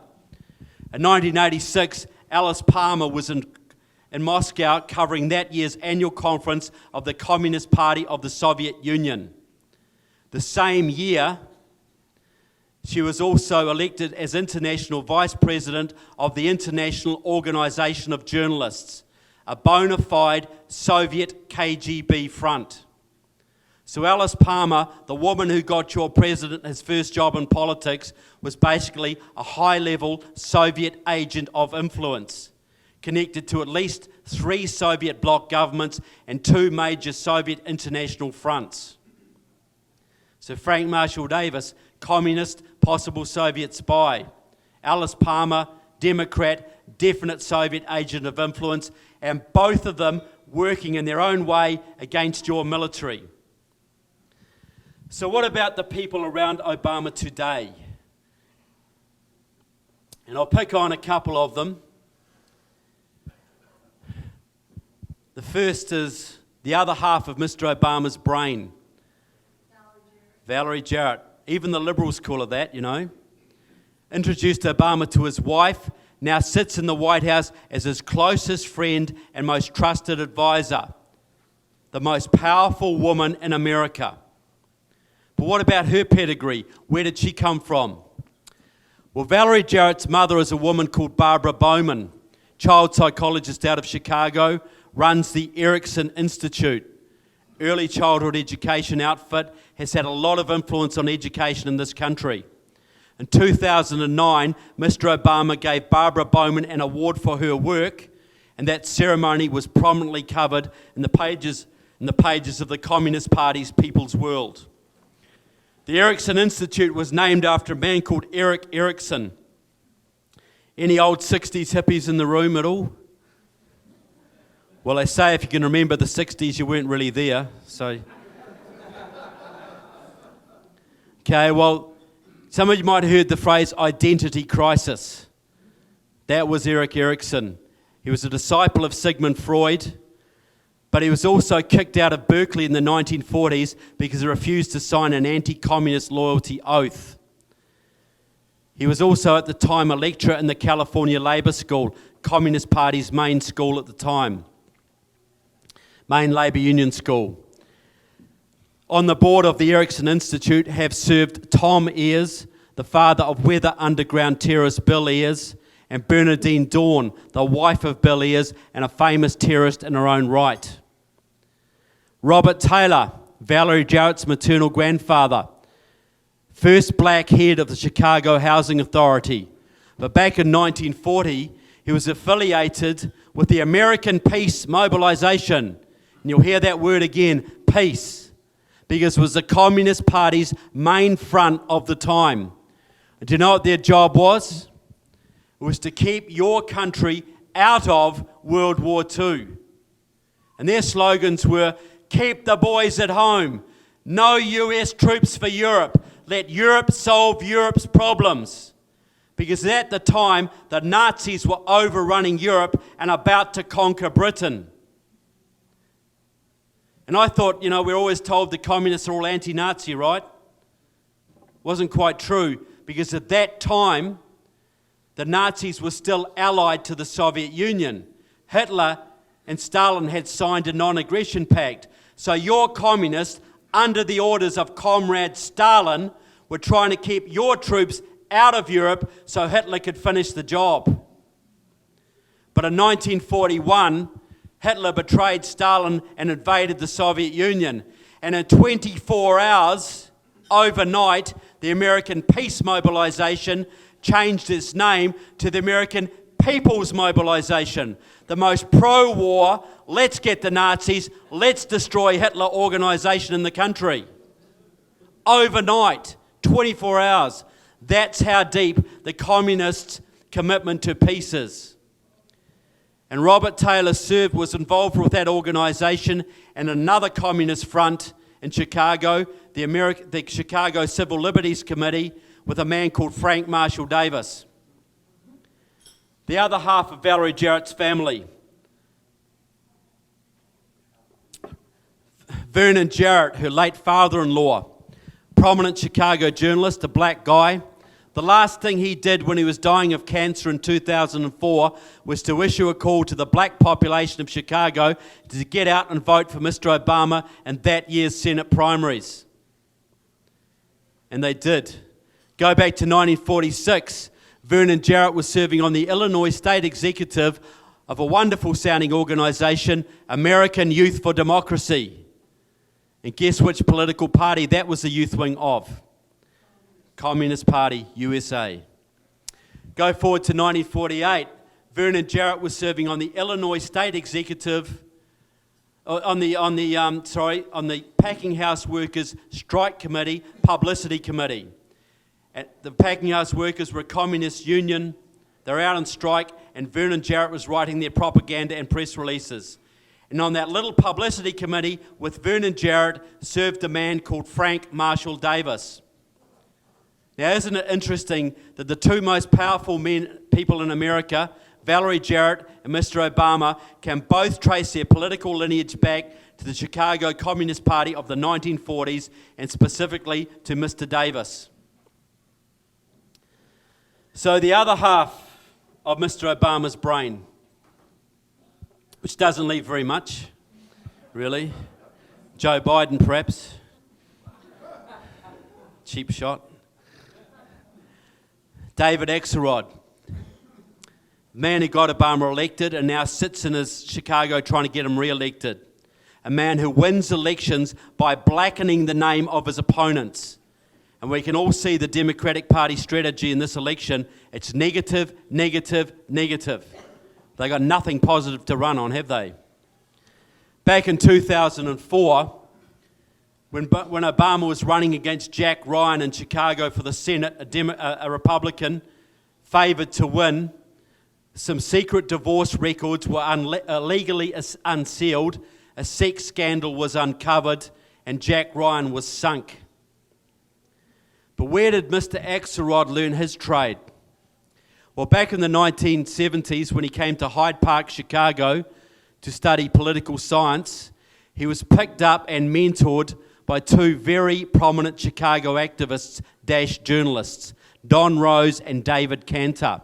In 1986, Alice Palmer was in Moscow covering that year's annual conference of the Communist Party of the Soviet Union. The same year, She was also elected as International Vice President of the International Organization of Journalists, a bona fide Soviet KGB front. So Alice Palmer, the woman who got your president his first job in politics, was basically a high-level Soviet agent of influence, connected to at least 3 Soviet bloc governments and 2 major Soviet international fronts. So Frank Marshall Davis, communist, possible Soviet spy. Alice Palmer, Democrat, definite Soviet agent of influence, and both of them working in their own way against your military. So what about the people around Obama today? And I'll pick on a couple of them. The first is the other half of Mr. Obama's brain. Valerie Jarrett. Even the Liberals call her that, you know. Introduced Obama to his wife, now sits in the White House as his closest friend and most trusted advisor. The most powerful woman in America. But what about her pedigree? Where did she come from? Well, Valerie Jarrett's mother is a woman called Barbara Bowman, child psychologist out of Chicago, runs the Erickson Institute, early childhood education outfit, has had a lot of influence on education in this country. In 2009, Mr. Obama gave Barbara Bowman an award for her work, and that ceremony was prominently covered in the pages of the Communist Party's People's World. The Erickson Institute was named after a man called Erik Erikson. Any old 60s hippies in the room at all? Well, they say if you can remember the 60s, you weren't really there, so... Okay, well, some of you might have heard the phrase identity crisis. That was Erik Erikson. He was a disciple of Sigmund Freud, but he was also kicked out of Berkeley in the 1940s because he refused to sign an anti-communist loyalty oath. He was also at the time a lecturer in the California Labor School, Communist Party's main school at the time, main labor union school. On the board of the Erickson Institute have served Tom Ayers, the father of Weather Underground terrorist Bill Ayers, and Bernadine Dawn, the wife of Bill Ayers and a famous terrorist in her own right. Robert Taylor, Valerie Jarrett's maternal grandfather, first black head of the Chicago Housing Authority. But back in 1940, he was affiliated with the American Peace Mobilization. And you'll hear that word again, peace, because it was the Communist Party's main front of the time. And do you know what their job was? It was to keep your country out of World War II. And their slogans were, keep the boys at home, no US troops for Europe, let Europe solve Europe's problems. Because at the time, the Nazis were overrunning Europe and about to conquer Britain. And I thought, you know, we're always told the communists are all anti-Nazi, right? Wasn't quite true, because at that time, the Nazis were still allied to the Soviet Union. Hitler and Stalin had signed a non-aggression pact. So your communists, under the orders of Comrade Stalin, were trying to keep your troops out of Europe so Hitler could finish the job. But in 1941, Hitler betrayed Stalin and invaded the Soviet Union. And in 24 hours, overnight, the American Peace Mobilization changed its name to the American People's Mobilization, the most pro-war, let's get the Nazis, let's destroy Hitler organization in the country. Overnight, 24 hours. That's how deep the communists' commitment to peace is. And Robert Taylor was involved with that organization and another communist front in Chicago, the Chicago Civil Liberties Committee, with a man called Frank Marshall Davis. The other half of Valerie Jarrett's family, Vernon Jarrett, her late father-in-law, prominent Chicago journalist, a black guy. The last thing he did when he was dying of cancer in 2004 was to issue a call to the black population of Chicago to get out and vote for Mr. Obama in that year's Senate primaries. And they did. Go back to 1946. Vernon Jarrett was serving on the Illinois State Executive of a wonderful sounding organisation, American Youth for Democracy. And guess which political party that was the youth wing of? Communist Party, USA. Go forward to 1948. Vernon Jarrett was serving on the Illinois State Executive, on the Packing House Workers Strike Committee, Publicity Committee. And the Packing House Workers were a communist union. They're out on strike, and Vernon Jarrett was writing their propaganda and press releases. And on that little publicity committee with Vernon Jarrett served a man called Frank Marshall Davis. Now, isn't it interesting that the two most powerful people in America, Valerie Jarrett and Mr. Obama, can both trace their political lineage back to the Chicago Communist Party of the 1940s, and specifically to Mr. Davis. So the other half of Mr. Obama's brain, which doesn't leave very much, really. Joe Biden, perhaps. Cheap shot. David Axelrod, man who got Obama elected and now sits in his Chicago trying to get him re-elected. A man who wins elections by blackening the name of his opponents. And we can all see the Democratic Party strategy in this election. It's negative, negative, negative. They got nothing positive to run on, have they? Back in 2004, when Obama was running against Jack Ryan in Chicago for the Senate, a Republican, favoured to win, some secret divorce records were illegally unsealed, a sex scandal was uncovered, and Jack Ryan was sunk. But where did Mr. Axelrod learn his trade? Well, back in the 1970s, when he came to Hyde Park, Chicago, to study political science, he was picked up and mentored by two very prominent Chicago activists / journalists, Don Rose and David Cantor.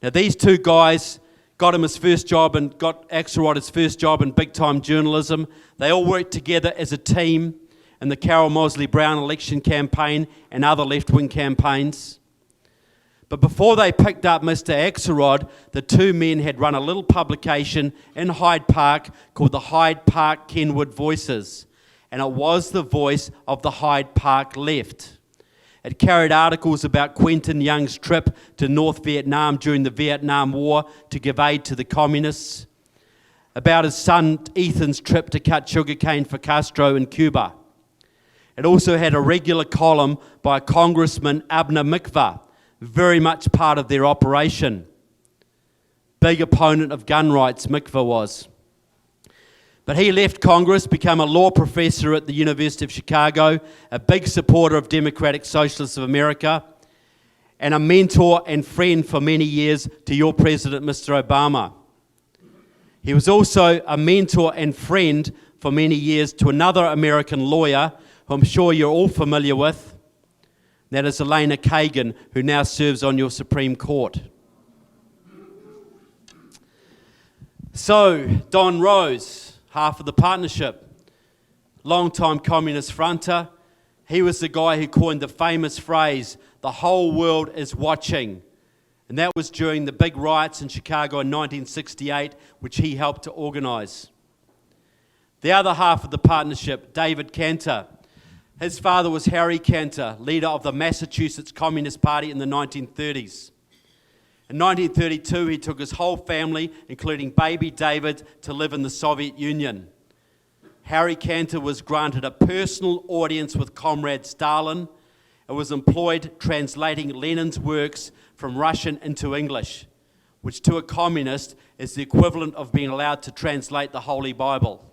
Now, these two guys got him his first job and got Axelrod his first job in big-time journalism. They all worked together as a team in the Carol Moseley Brown election campaign and other left-wing campaigns. But before they picked up Mr. Axelrod, the two men had run a little publication in Hyde Park called the Hyde Park Kenwood Voices, and it was the voice of the Hyde Park left. It carried articles about Quentin Young's trip to North Vietnam during the Vietnam War to give aid to the communists, about his son Ethan's trip to cut sugarcane for Castro in Cuba. It also had a regular column by Congressman Abner Mikva, very much part of their operation. Big opponent of gun rights, Mikva was. But he left Congress, became a law professor at the University of Chicago, a big supporter of Democratic Socialists of America, and a mentor and friend for many years to your president, Mr. Obama. He was also a mentor and friend for many years to another American lawyer, who I'm sure you're all familiar with. That is Elena Kagan, who now serves on your Supreme Court. So, Don Rose, half of the partnership, long-time communist fronter, he was the guy who coined the famous phrase, "The whole world is watching." And that was during the big riots in Chicago in 1968, which he helped to organise. The other half of the partnership, David Cantor. His father was Harry Cantor, leader of the Massachusetts Communist Party in the 1930s. In 1932, he took his whole family, including baby David, to live in the Soviet Union. Harry Cantor was granted a personal audience with Comrade Stalin and was employed translating Lenin's works from Russian into English, which to a communist is the equivalent of being allowed to translate the Holy Bible.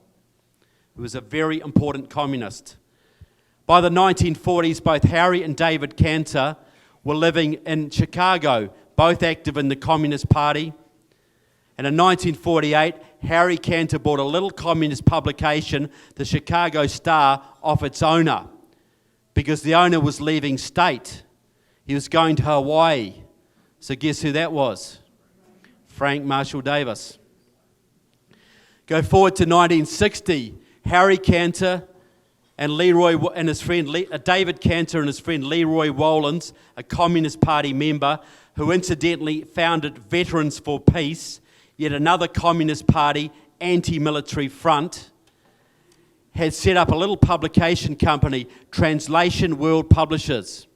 He was a very important communist. By the 1940s, both Harry and David Cantor were living in Chicago, both active in the Communist Party. And in 1948, Harry Cantor bought a little communist publication, the Chicago Star, off its owner, because the owner was leaving state. He was going to Hawaii. So guess who that was? Frank Marshall Davis. Go forward to 1960, Harry Cantor and David Cantor and his friend Leroy Wolins, a Communist Party member who incidentally founded Veterans for Peace, yet another Communist Party anti-military front, had set up a little publication company, Translation World Publishers.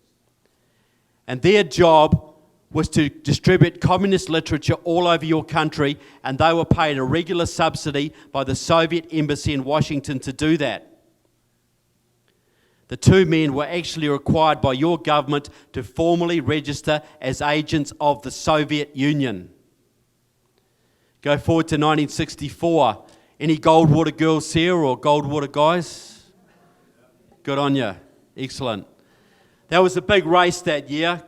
And their job was to distribute communist literature all over your country, and they were paid a regular subsidy by the Soviet embassy in Washington to do that. The two men were actually required by your government to formally register as agents of the Soviet Union. Go forward to 1964. Any Goldwater girls here or Goldwater guys? Good on you. Excellent. That was a big race that year.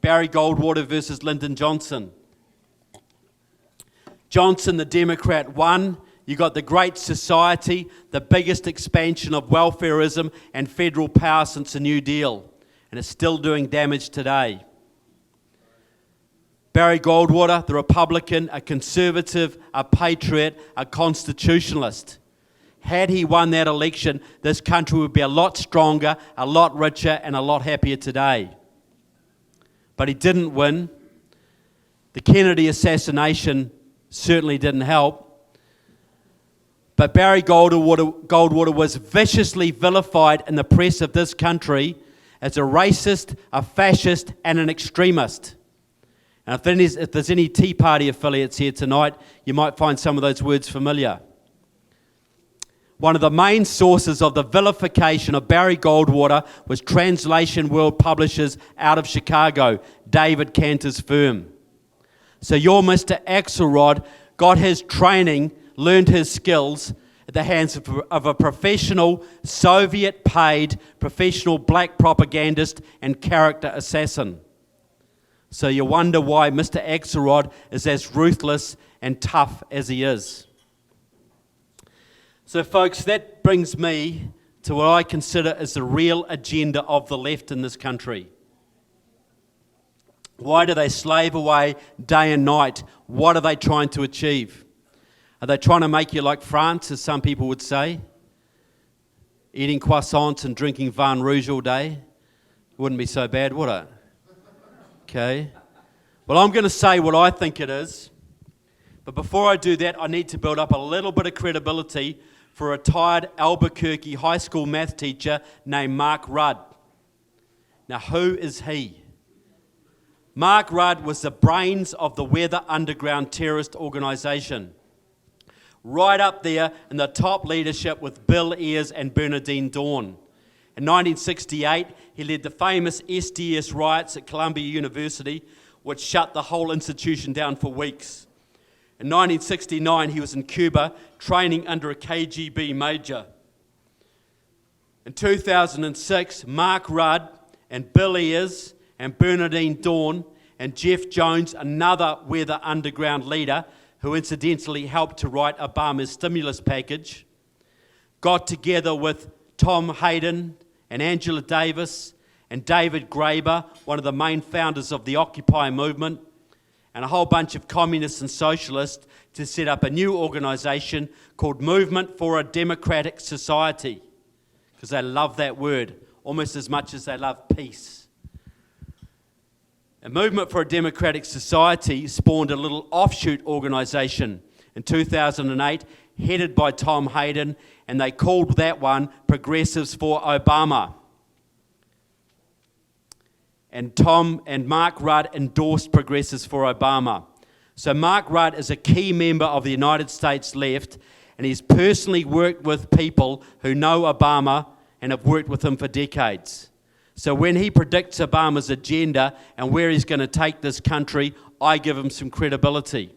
Barry Goldwater versus Lyndon Johnson. Johnson, the Democrat, won. You got the Great Society, the biggest expansion of welfareism and federal power since the New Deal, and it's still doing damage today. Barry Goldwater, the Republican, a conservative, a patriot, a constitutionalist. Had he won that election, this country would be a lot stronger, a lot richer, and a lot happier today. But he didn't win. The Kennedy assassination certainly didn't help. But Barry Goldwater was viciously vilified in the press of this country as a racist, a fascist, and an extremist. And if there's any Tea Party affiliates here tonight, you might find some of those words familiar. One of the main sources of the vilification of Barry Goldwater was Translation World Publishers out of Chicago, David Cantor's firm. So your Mr. Axelrod got his training, learned his skills at the hands of a professional, Soviet-paid, professional black propagandist and character assassin. So you wonder why Mr. Axelrod is as ruthless and tough as he is. So folks, that brings me to what I consider is the real agenda of the left in this country. Why do they slave away day and night? What are they trying to achieve? Are they trying to make you like France, as some people would say? Eating croissants and drinking Vin Rouge all day? Wouldn't be so bad, would it? Okay. Well, I'm going to say what I think it is. But before I do that, I need to build up a little bit of credibility for a retired Albuquerque high school math teacher named Mark Rudd. Now, who is he? Mark Rudd was the brains of the Weather Underground terrorist organisation. Right up there in the top leadership with Bill Ayers and Bernardine Dawn. In 1968, he led the famous SDS riots at Columbia University, which shut the whole institution down for weeks. In 1969, he was in Cuba training under a KGB major. In 2006, Mark Rudd and Bill Ayers and Bernardine Dawn and Jeff Jones, another Weather Underground leader, who incidentally helped to write Obama's stimulus package, got together with Tom Hayden and Angela Davis and David Graeber, one of the main founders of the Occupy movement, and a whole bunch of communists and socialists to set up a new organisation called Movement for a Democratic Society, because they love that word almost as much as they love peace. A Movement for a Democratic Society spawned a little offshoot organisation in 2008, headed by Tom Hayden, and they called that one Progressives for Obama. And Tom and Mark Rudd endorsed Progressives for Obama. So Mark Rudd is a key member of the United States left, and he's personally worked with people who know Obama and have worked with him for decades. So when he predicts Obama's agenda and where he's going to take this country, I give him some credibility.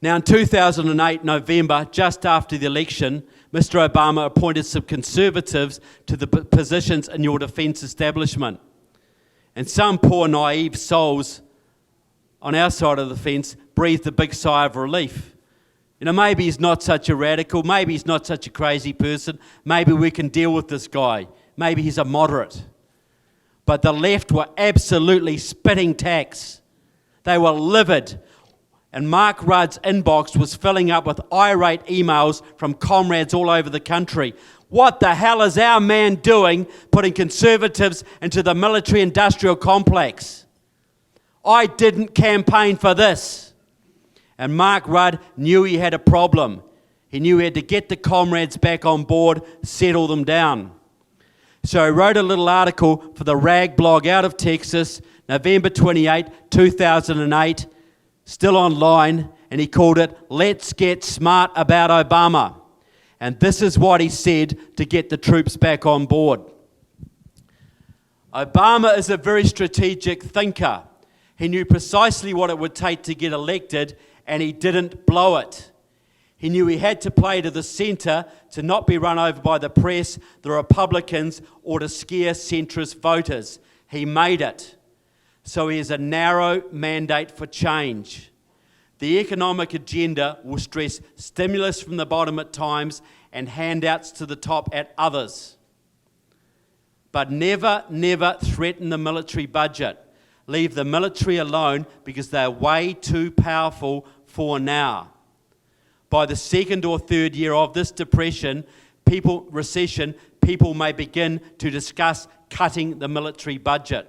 Now in 2008, November, just after the election, Mr. Obama appointed some conservatives to the positions in your defence establishment. And some poor naive souls on our side of the fence breathed a big sigh of relief. You know, maybe he's not such a radical, maybe he's not such a crazy person, maybe we can deal with this guy. Maybe he's a moderate. But the left were absolutely spitting tax. They were livid. And Mark Rudd's inbox was filling up with irate emails from comrades all over the country. What the hell is our man doing putting conservatives into the military-industrial complex? I didn't campaign for this. And Mark Rudd knew he had a problem. He knew he had to get the comrades back on board, settle them down. So he wrote a little article for the Rag blog out of Texas, November 28, 2008, still online, and he called it, "Let's Get Smart About Obama." And this is what he said to get the troops back on board. Obama is a very strategic thinker. He knew precisely what it would take to get elected, and he didn't blow it. He knew he had to play to the centre to not be run over by the press, the Republicans, or to scare centrist voters. He made it. So he has a narrow mandate for change. The economic agenda will stress stimulus from the bottom at times and handouts to the top at others. But never, never threaten the military budget. Leave the military alone because they're way too powerful for now. By the second or third year of this recession, people may begin to discuss cutting the military budget.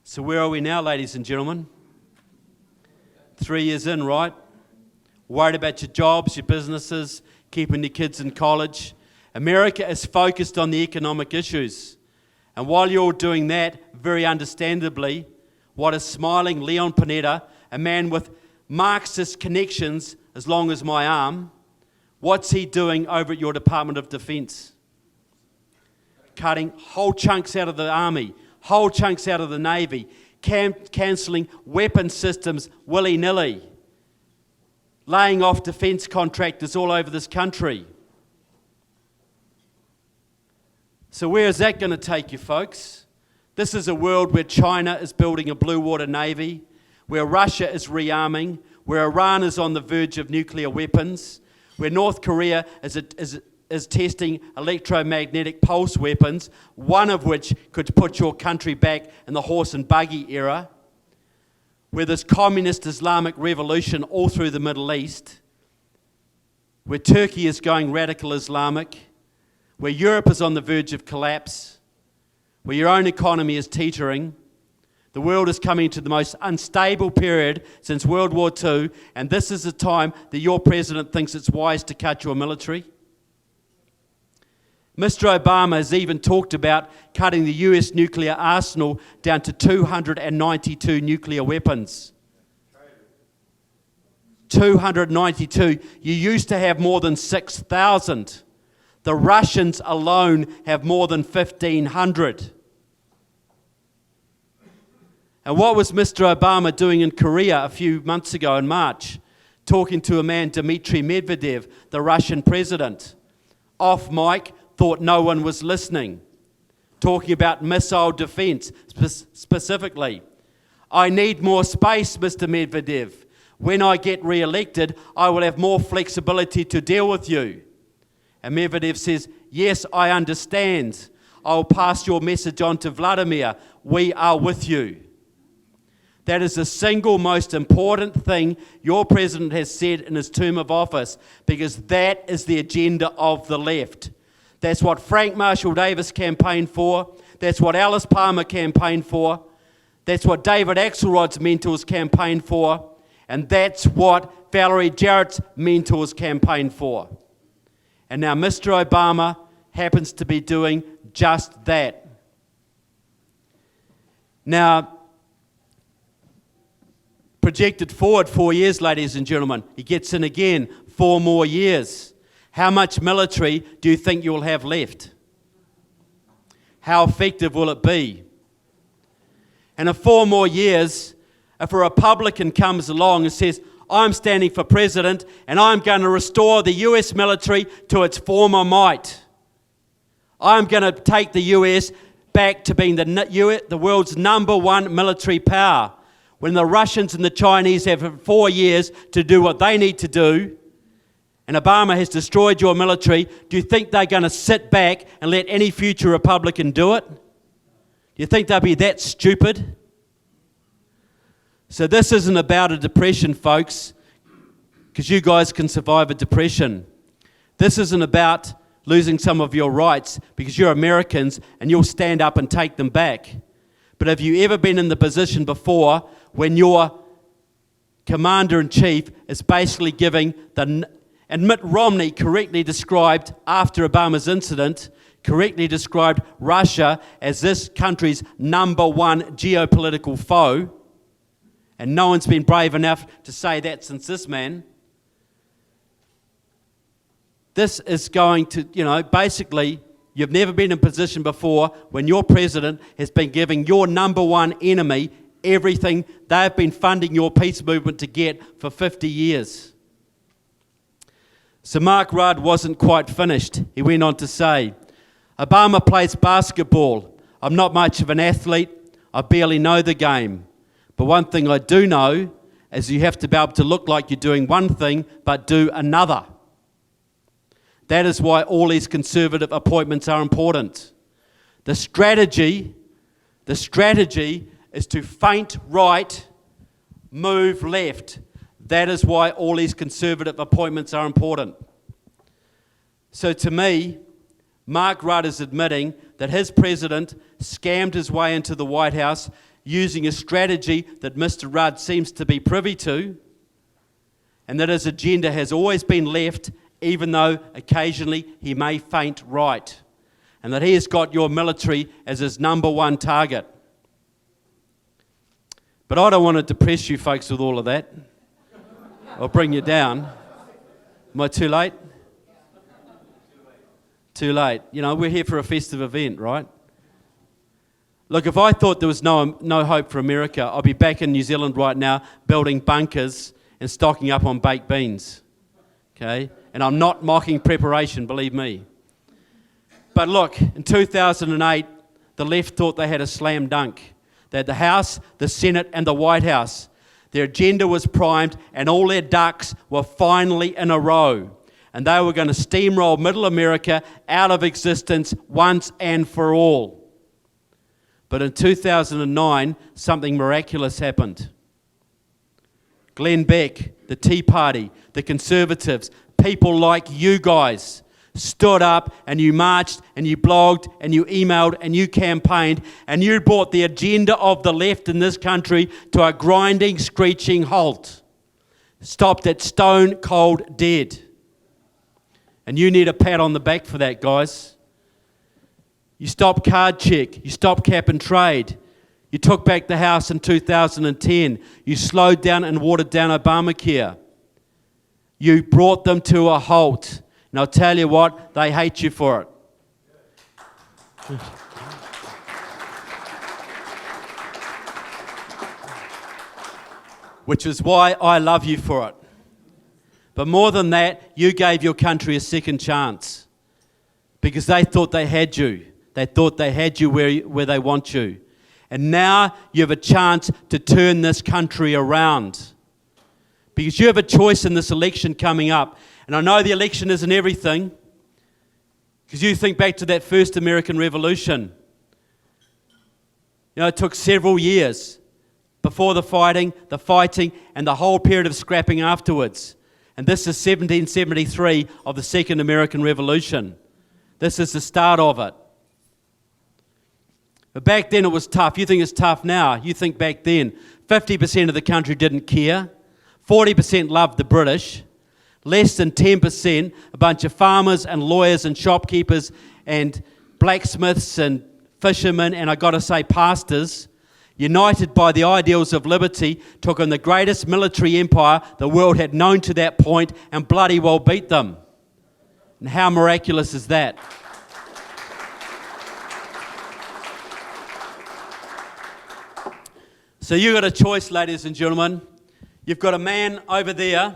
So where are we now, ladies and gentlemen? 3 years in, right? Worried about your jobs, your businesses, keeping your kids in college. America is focused on the economic issues. And while you're all doing that, very understandably, what is smiling Leon Panetta, a man with Marxist connections as long as my arm, what's he doing over at your Department of Defense? Cutting whole chunks out of the Army, whole chunks out of the Navy, cancelling weapon systems willy-nilly, laying off defence contractors all over this country. So where is that going to take you, folks? This is a world where China is building a blue water navy, where Russia is rearming, where Iran is on the verge of nuclear weapons, where North Korea is testing electromagnetic pulse weapons, one of which could put your country back in the horse and buggy era, where there's communist Islamic revolution all through the Middle East, where Turkey is going radical Islamic, where Europe is on the verge of collapse, where your own economy is teetering. The world is coming to the most unstable period since World War II, and this is the time that your president thinks it's wise to cut your military. Mr. Obama has even talked about cutting the US nuclear arsenal down to 292 nuclear weapons. 292. You used to have more than 6,000. The Russians alone have more than 1,500. And what was Mr. Obama doing in Korea a few months ago in March? Talking to a man, Dmitry Medvedev, the Russian president. Off mic, thought no one was listening. Talking about missile defense specifically. I need more space, Mr. Medvedev. When I get re-elected, I will have more flexibility to deal with you. And Medvedev says, yes, I understand. I'll pass your message on to Vladimir. We are with you. That is the single most important thing your president has said in his term of office, because that is the agenda of the left. That's what Frank Marshall Davis campaigned for. That's what Alice Palmer campaigned for. That's what David Axelrod's mentors campaigned for. And that's what Valerie Jarrett's mentors campaigned for. And now Mr. Obama happens to be doing just that. Now, projected forward 4 years, ladies and gentlemen, he gets in again, 4 more years. How much military do you think you'll have left? How effective will it be? And in 4 more years, if a Republican comes along and says, I'm standing for president and I'm going to restore the US military to its former might. I'm going to take the US back to being the world's #1 military power. When the Russians and the Chinese have 4 years to do what they need to do, and Obama has destroyed your military, do you think they're going to sit back and let any future Republican do it? Do you think they'll be that stupid? So this isn't about a depression, folks, because you guys can survive a depression. This isn't about losing some of your rights because you're Americans and you'll stand up and take them back. But have you ever been in the position before when your commander-in-chief is basically giving and Mitt Romney correctly described, after Obama's incident, correctly described Russia as this country's number one geopolitical foe, and no one's been brave enough to say that since this man. This is going to, basically, you've never been in a position before when your president has been giving your number one enemy everything they've been funding your peace movement to get for 50 years. So Mark Rudd wasn't quite finished. He went on to say, Obama plays basketball. I'm not much of an athlete. I barely know the game. But one thing I do know is you have to be able to look like you're doing one thing but do another. That is why all these conservative appointments are important. The strategy is to feint right, move left. That is why all these conservative appointments are important. So to me, Mark Rudd is admitting that his president scammed his way into the White House using a strategy that Mr. Rudd seems to be privy to, and that his agenda has always been left, even though occasionally he may feint right, and that he has got your military as his number one target. But I don't want to depress you folks with all of that. I'll bring you down. Am I too late? Too late. We're here for a festive event, right? Look, if I thought there was no hope for America, I'd be back in New Zealand right now building bunkers and stocking up on baked beans. Okay? And I'm not mocking preparation, believe me. But look, in 2008, the left thought they had a slam dunk. They had the House, the Senate, and the White House. Their agenda was primed, and all their ducks were finally in a row. And they were going to steamroll Middle America out of existence once and for all. But in 2009, something miraculous happened. Glenn Beck, the Tea Party, the Conservatives, people like you guys stood up and you marched and you blogged and you emailed and you campaigned and you brought the agenda of the left in this country to a grinding, screeching halt. Stopped it stone cold dead. And you need a pat on the back for that, guys. You stopped card check. You stopped cap and trade. You took back the House in 2010. You slowed down and watered down Obamacare. You brought them to a halt. And I'll tell you what, they hate you for it. Which is why I love you for it. But more than that, you gave your country a second chance. Because they thought they had you. They thought they had you where they want you. And now you have a chance to turn this country around. Because you have a choice in this election coming up. And I know the election isn't everything, because you think back to that first American Revolution. It took several years before the fighting, and the whole period of scrapping afterwards. And this is 1773 of the Second American Revolution. This is the start of it. But back then it was tough. You think it's tough now. You think back then 50% of the country didn't care. 40% loved the British. Less than 10%, a bunch of farmers and lawyers and shopkeepers and blacksmiths and fishermen, and I got to say pastors, united by the ideals of liberty, took on the greatest military empire the world had known to that point and bloody well beat them. And how miraculous is that? So you've got a choice, ladies and gentlemen. You've got a man over there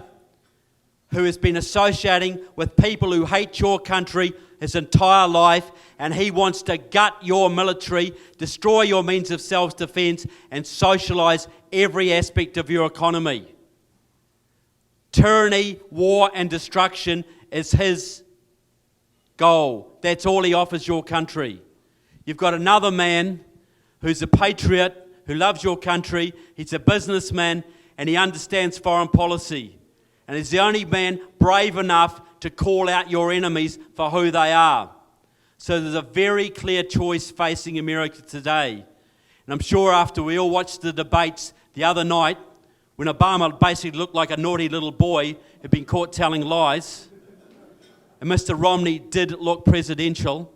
who has been associating with people who hate your country his entire life, and he wants to gut your military, destroy your means of self-defense, and socialise every aspect of your economy. Tyranny, war, and destruction is his goal. That's all he offers your country. You've got another man who's a patriot, who loves your country, he's a businessman, and he understands foreign policy. And he's the only man brave enough to call out your enemies for who they are. So there's a very clear choice facing America today. And I'm sure after we all watched the debates the other night, when Obama basically looked like a naughty little boy who'd been caught telling lies, and Mr. Romney did look presidential,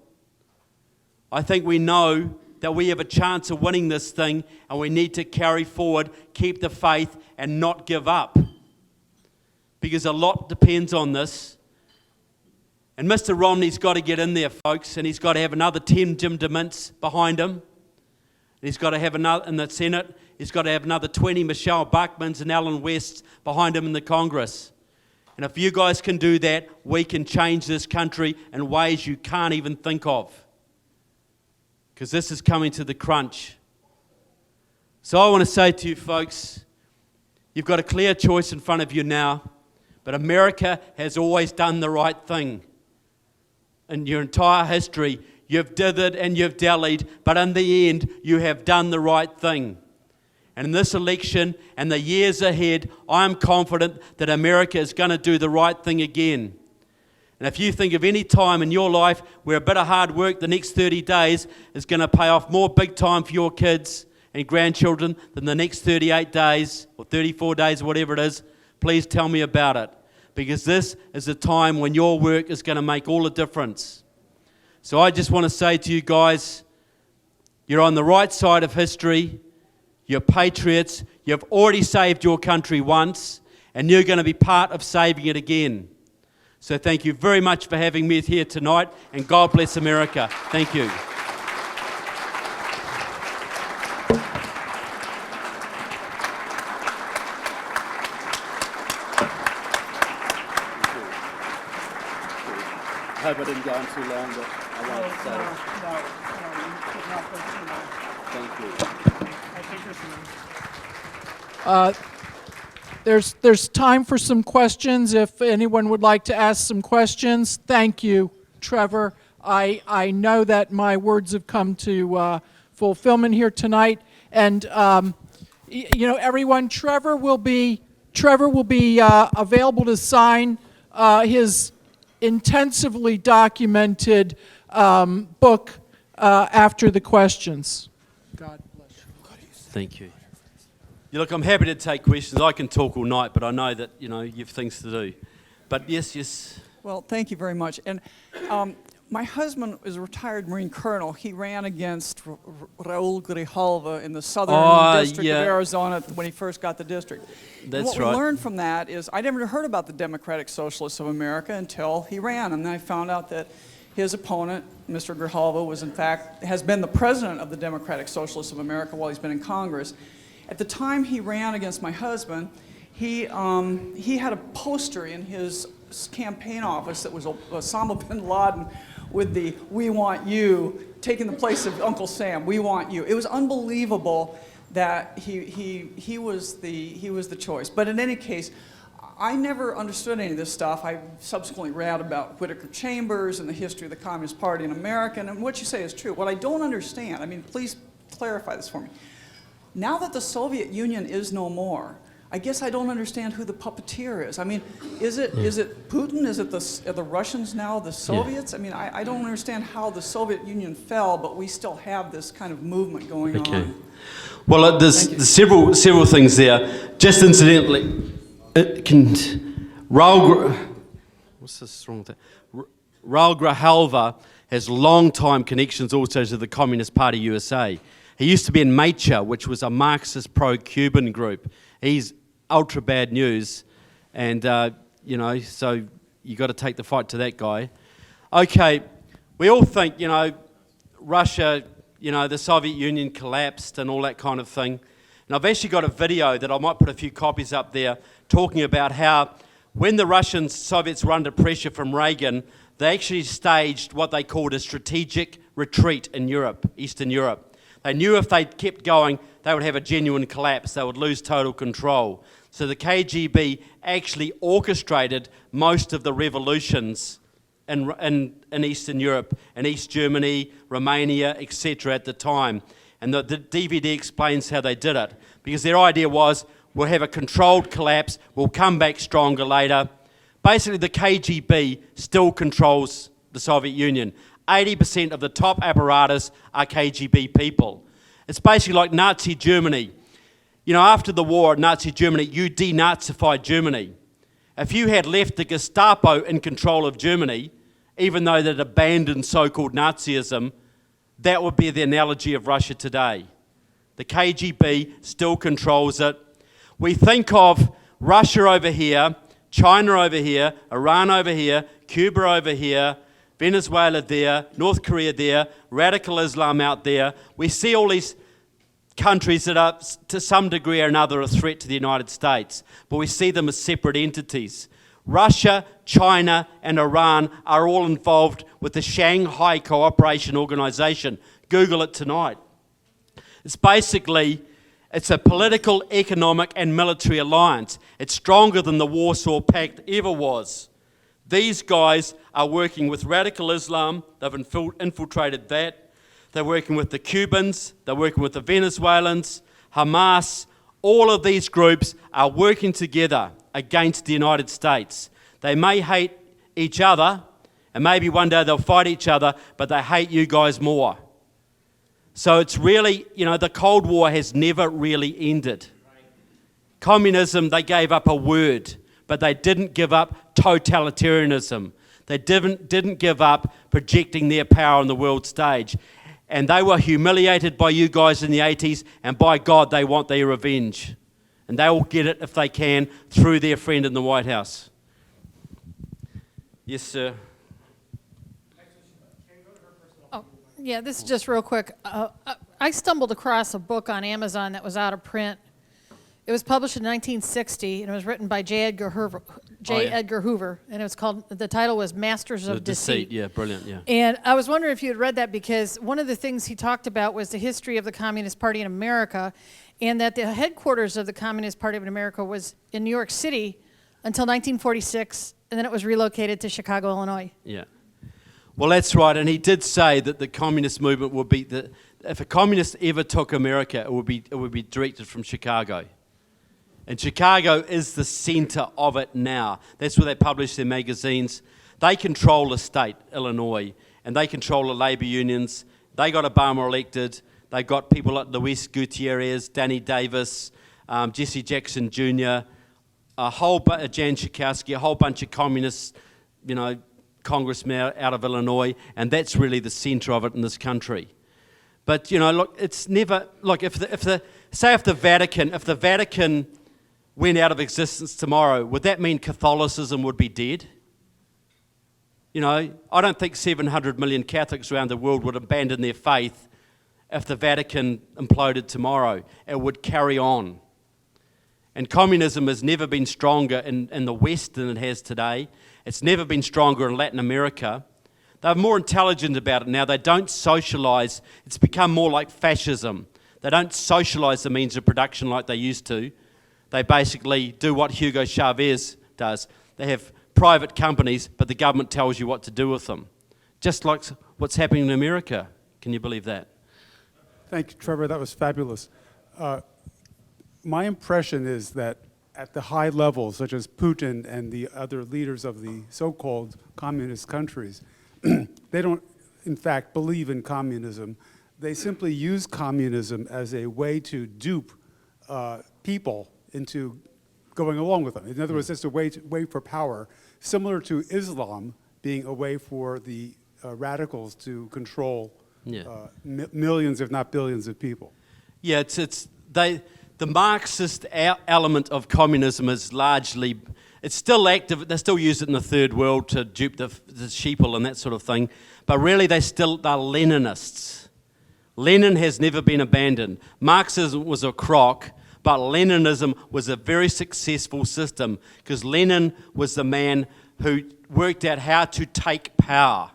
I think we know that we have a chance of winning this thing, and we need to carry forward, keep the faith, and not give up. Because a lot depends on this. And Mr. Romney's got to get in there, folks, and he's got to have another 10 Jim DeMints behind him. And he's got to have another in the Senate. He's got to have another 20 Michelle Bachmans and Alan Wests behind him in the Congress. And if you guys can do that, we can change this country in ways you can't even think of. Because this is coming to the crunch. So I want to say to you folks, you've got a clear choice in front of you now, but America has always done the right thing. In your entire history, you've dithered and you've dallied, but in the end, you have done the right thing. And in this election and the years ahead, I'm confident that America is going to do the right thing again. And if you think of any time in your life where a bit of hard work the next 30 days is going to pay off more big time for your kids and grandchildren than the next 38 days or 34 days or whatever it is, please tell me about it. Because this is a time when your work is going to make all the difference. So I just want to say to you guys, you're on the right side of history. You're patriots. You've already saved your country once, and you're going to be part of saving it again. So thank you very much for having me here tonight, and God bless America. Thank you. I hope I didn't go on too long, but I wanted to say thank you. There's time for some questions. If anyone would like to ask some questions, thank you, Trevor. I know that my words have come to fulfillment here tonight, and everyone, Trevor will be available to sign his intensively documented book after the questions. God bless you. Thank you. Look, I'm happy to take questions. I can talk all night, but I know that, you've things to do. But yes. Well, thank you very much. And my husband is a retired Marine colonel. He ran against Raul Grijalva in the southern district of Arizona when he first got the district. That's what we learned from that is I never heard about the Democratic Socialists of America until he ran. And then I found out that his opponent, Mr. Grijalva, has been the president of the Democratic Socialists of America while he's been in Congress. At the time he ran against my husband, he had a poster in his campaign office that was Osama bin Laden with the "We want you," taking the place of Uncle Sam. We want you. It was unbelievable that he was the choice. But in any case, I never understood any of this stuff. I subsequently read about Whittaker Chambers and the history of the Communist Party in America, and what you say is true. What I don't understand, please clarify this for me. Now that the Soviet Union is no more, I guess I don't understand who the puppeteer is. Is it Putin? Is it are the Russians now the Soviets? Yeah. I don't understand how the Soviet Union fell, but we still have this kind of movement going on. Well, there's several things there. Just incidentally, Raul Grijalva has long-time connections also to the Communist Party USA. He used to be in Macha, which was a Marxist pro-Cuban group. He's ultra bad news, and so you got to take the fight to that guy. Okay, we all think Russia, the Soviet Union collapsed and all that kind of thing. And I've actually got a video that I might put a few copies up there talking about how when the Russians, Soviets were under pressure from Reagan, they actually staged what they called a strategic retreat in Europe, Eastern Europe. They knew if they kept going, they would have a genuine collapse. They would lose total control. So the KGB actually orchestrated most of the revolutions in Eastern Europe, in East Germany, Romania, etc. at the time. And the DVD explains how they did it. Because their idea was, we'll have a controlled collapse, we'll come back stronger later, Basically, the KGB still controls the Soviet Union. 80% of the top apparatus are KGB people. It's basically like Nazi Germany. You know, after the war, Nazi Germany, you denazified Germany. If you had left the Gestapo in control of Germany, even though they'd abandoned so-called Nazism, that would be the analogy of Russia today. The KGB still controls it. We think of Russia over here, China over here, Iran over here, Cuba over here, Venezuela there, North Korea there, radical Islam out there. We see all these countries that are, to some degree or another, a threat to the United States, but we see them as separate entities. Russia, China, and Iran are all involved with the Shanghai Cooperation Organization. Google it tonight. It's a political, economic, and military alliance. It's stronger than the Warsaw Pact ever was. These guys are working with radical Islam. They've infiltrated that. They're working with the Cubans. They're working with the Venezuelans, Hamas. All of these groups are working together against the United States. They may hate each other, and maybe one day they'll fight each other, but they hate you guys more. So it's really, you know, the Cold War has never really ended. Communism, they gave up a word, but they didn't give up totalitarianism. They didn't give up projecting their power on the world stage. And they were humiliated by you guys in the 80s, and by God, they want their revenge. And they will get it if they can through their friend in the White House. Yes, sir. Oh, yeah, this is just real quick. I stumbled across a book on Amazon that was out of print. It was published in 1960, and it was written by J. Edgar Hoover, and it was called, the title was Masters of Deceit. Yeah, brilliant, yeah. And I was wondering if you had read that, because one of the things he talked about was the history of the Communist Party in America, and that the headquarters of the Communist Party of America was in New York City until 1946, and then it was relocated to Chicago, Illinois. Yeah. Well, that's right, and he did say that the communist movement would be, if a communist ever took America, it would be directed from Chicago. And Chicago is the center of it now. That's where they publish their magazines. They control the state, Illinois, and they control the labor unions. They got Obama elected. They got people like Luis Gutierrez, Danny Davis, Jesse Jackson Jr., Jan Schakowsky, a whole bunch of communists, you know, congressmen out of Illinois, and that's really the center of it in this country. But, you know, look, it's never, look, if the Vatican went out of existence tomorrow, would that mean Catholicism would be dead? You know, I don't think 700 million Catholics around the world would abandon their faith if the Vatican imploded tomorrow. It would carry on. And communism has never been stronger in the West than it has today. It's never been stronger in Latin America. They're more intelligent about it now. They don't socialize. It's become more like fascism. They don't socialize the means of production like they used to. They basically do what Hugo Chavez does. They have private companies, but the government tells you what to do with them. Just like what's happening in America. Can you believe that? Thank you, Trevor. That was fabulous. My impression is that at the high levels, such as Putin and the other leaders of the so-called communist countries, they don't, in fact, believe in communism. They simply use communism as a way to dupe people into going along with them. In other words, it's a way for power, similar to Islam being a way for the radicals to control millions, if not billions, of people. Yeah, the Marxist element of communism is largely, it's still active. They still use it in the third world to dupe the sheeple and that sort of thing. But really, they're Leninists. Lenin has never been abandoned. Marxism was a crock, but Leninism was a very successful system because Lenin was the man who worked out how to take power.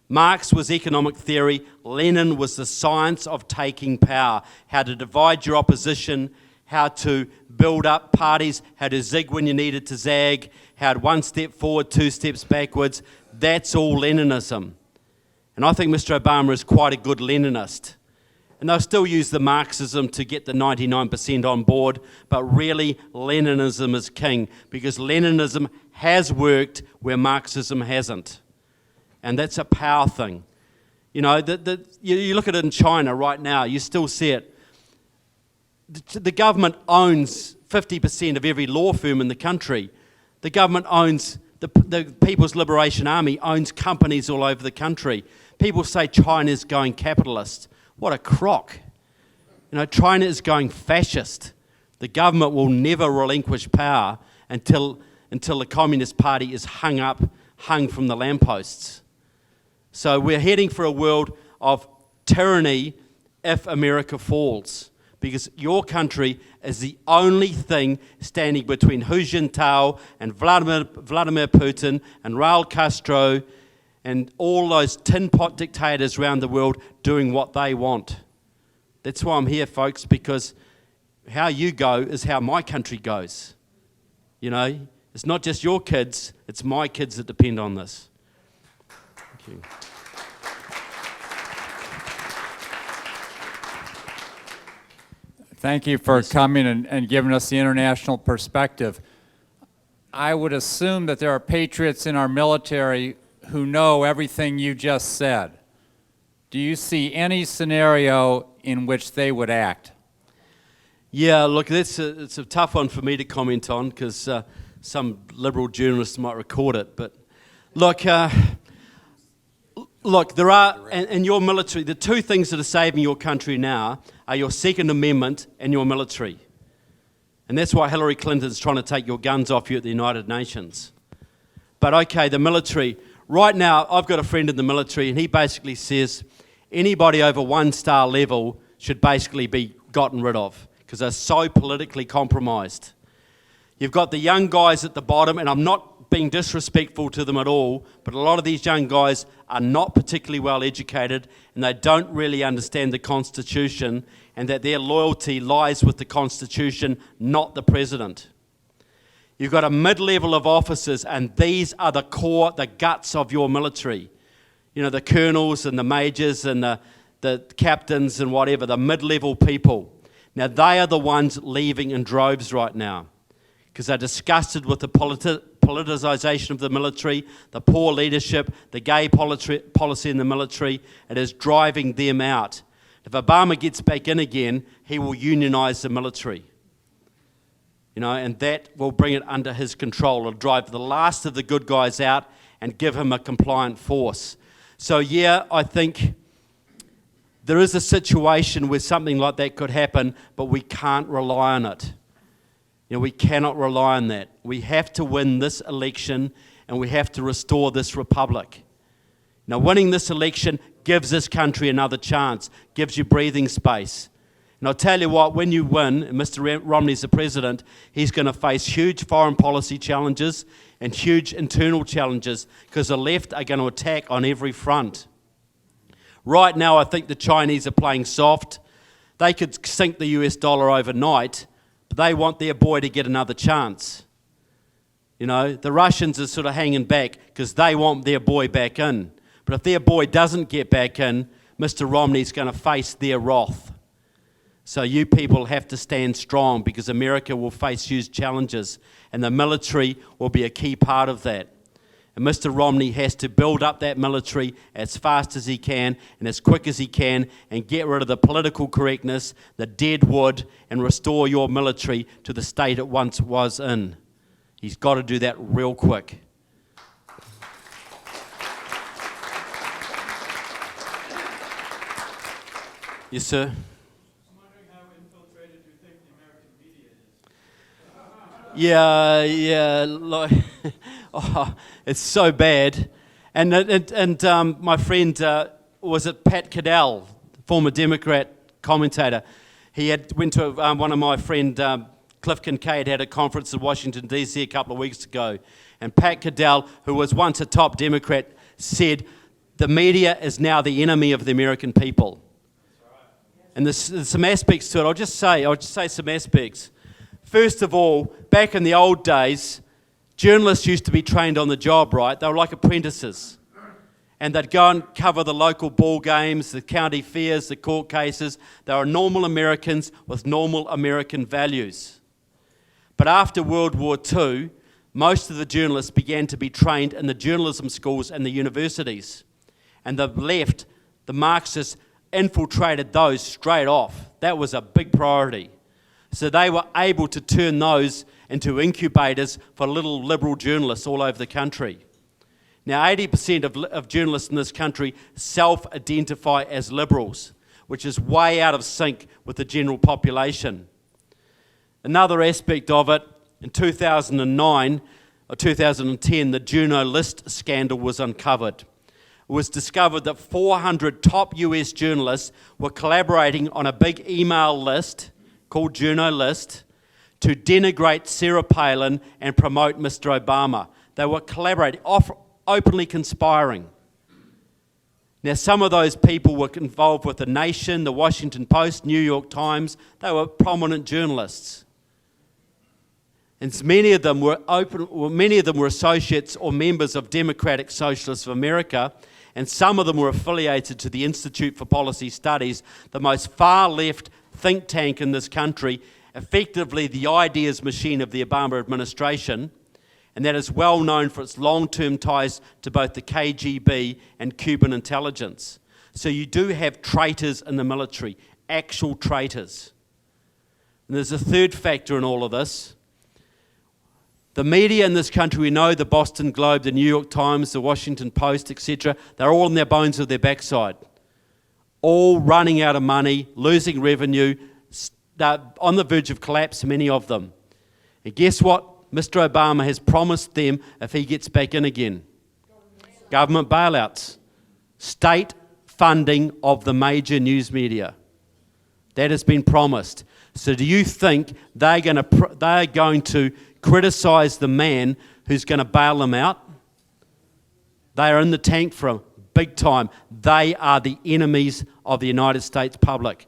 Marx was economic theory. Lenin was the science of taking power, how to divide your opposition, how to build up parties, how to zig when you needed to zag, how to 1 step forward, 2 steps backwards. That's all Leninism. And I think Mr. Obama is quite a good Leninist. And they'll still use the Marxism to get the 99% on board, but really Leninism is king, because Leninism has worked where Marxism hasn't. And that's a power thing. You know, you look at it in China right now, you still see it. The government owns 50% of every law firm in the country. The government owns, the People's Liberation Army owns companies all over the country. People say China's going capitalist. What a crock. You know, China is going fascist. The government will never relinquish power until the Communist Party is hung from the lampposts. So we're heading for a world of tyranny if America falls, because your country is the only thing standing between Hu Jintao and Vladimir Putin and Raul Castro and all those tin pot dictators around the world doing what they want. That's why I'm here, folks, because how you go is how my country goes. You know, it's not just your kids, it's my kids that depend on this. Thank you. Thank you for coming and giving us the international perspective. I would assume that there are patriots in our military who know everything you just said. Do you see any scenario in which they would act? Yeah, look, it's a tough one for me to comment on because some liberal journalists might record it. But look, there are, in your military, the two things that are saving your country now are your Second Amendment and your military. And that's why Hillary Clinton's trying to take your guns off you at the United Nations. But okay, the military. Right now, I've got a friend in the military, and he basically says anybody over 1-star level should basically be gotten rid of because they're so politically compromised. You've got the young guys at the bottom, and I'm not being disrespectful to them at all, but a lot of these young guys are not particularly well educated, and they don't really understand the Constitution, and that their loyalty lies with the Constitution, not the president. You've got a mid-level of officers, and these are the core, the guts of your military. You know, the colonels and the majors and the captains and whatever, the mid-level people. Now, they are the ones leaving in droves right now because they're disgusted with the politicization of the military, the poor leadership, the gay policy in the military. It is driving them out. If Obama gets back in again, he will unionize the military. You know, and that will bring it under his control. It'll drive the last of the good guys out and give him a compliant force. So yeah, I think there is a situation where something like that could happen, but we can't rely on it. You know, we cannot rely on that. We have to win this election, and we have to restore this republic. Now, winning this election gives this country another chance, gives you breathing space. And I'll tell you what, when you win, and Mr. Romney's the president, he's going to face huge foreign policy challenges and huge internal challenges because the left are going to attack on every front. Right now, I think the Chinese are playing soft. They could sink the US dollar overnight, but they want their boy to get another chance. You know, the Russians are sort of hanging back because they want their boy back in. But if their boy doesn't get back in, Mr. Romney's going to face their wrath. So you people have to stand strong because America will face huge challenges and the military will be a key part of that. And Mr. Romney has to build up that military as fast as he can and as quick as he can and get rid of the political correctness, the dead wood, and restore your military to the state it once was in. He's got to do that real quick. Yes, sir. Yeah, like, oh, it's so bad. And my friend, was it Pat Cadell, former Democrat commentator, went to one of my friend, Cliff Kincaid, had a conference in Washington, D.C. a couple of weeks ago. And Pat Cadell, who was once a top Democrat, said, the media is now the enemy of the American people. And there's some aspects to it. I'll just say some aspects. First of all, back in the old days, journalists used to be trained on the job, right? They were like apprentices. and they'd go and cover the local ball games, the county fairs, the court cases. They were normal Americans with normal American values. But after World War II, most of the journalists began to be trained in the journalism schools and the universities. And the left, the Marxists, infiltrated those straight off. That was a big priority. So they were able to turn those into incubators for little liberal journalists all over the country. Now, 80% of journalists in this country self-identify as liberals, which is way out of sync with the general population. Another aspect of it, in 2009 or 2010, the Juno List scandal was uncovered. It was discovered that 400 top US journalists were collaborating on a big email list called Juno List to denigrate Sarah Palin and promote Mr. Obama. They were collaborating, openly conspiring. Now, some of those people were involved with The Nation, The Washington Post, New York Times. They were prominent journalists. And many of them were associates or members of Democratic Socialists of America, and some of them were affiliated to the Institute for Policy Studies, the most far-left think tank in this country, effectively the ideas machine of the Obama administration, and that is well known for its long-term ties to both the KGB and Cuban intelligence. So you do have traitors in the military, actual traitors. And there's a third factor in all of this. The media in this country, we know, the Boston Globe, the New York Times, the Washington Post, etc., they're all in their bones of their backside. All running out of money, losing revenue, on the verge of collapse, many of them. And guess what Mr. Obama has promised them if he gets back in again? Government bailouts. State funding of the major news media. That has been promised. So do you think they're going to criticise the man who's going to bail them out? They are in the tank for him, big time. They are the enemies of the United States public,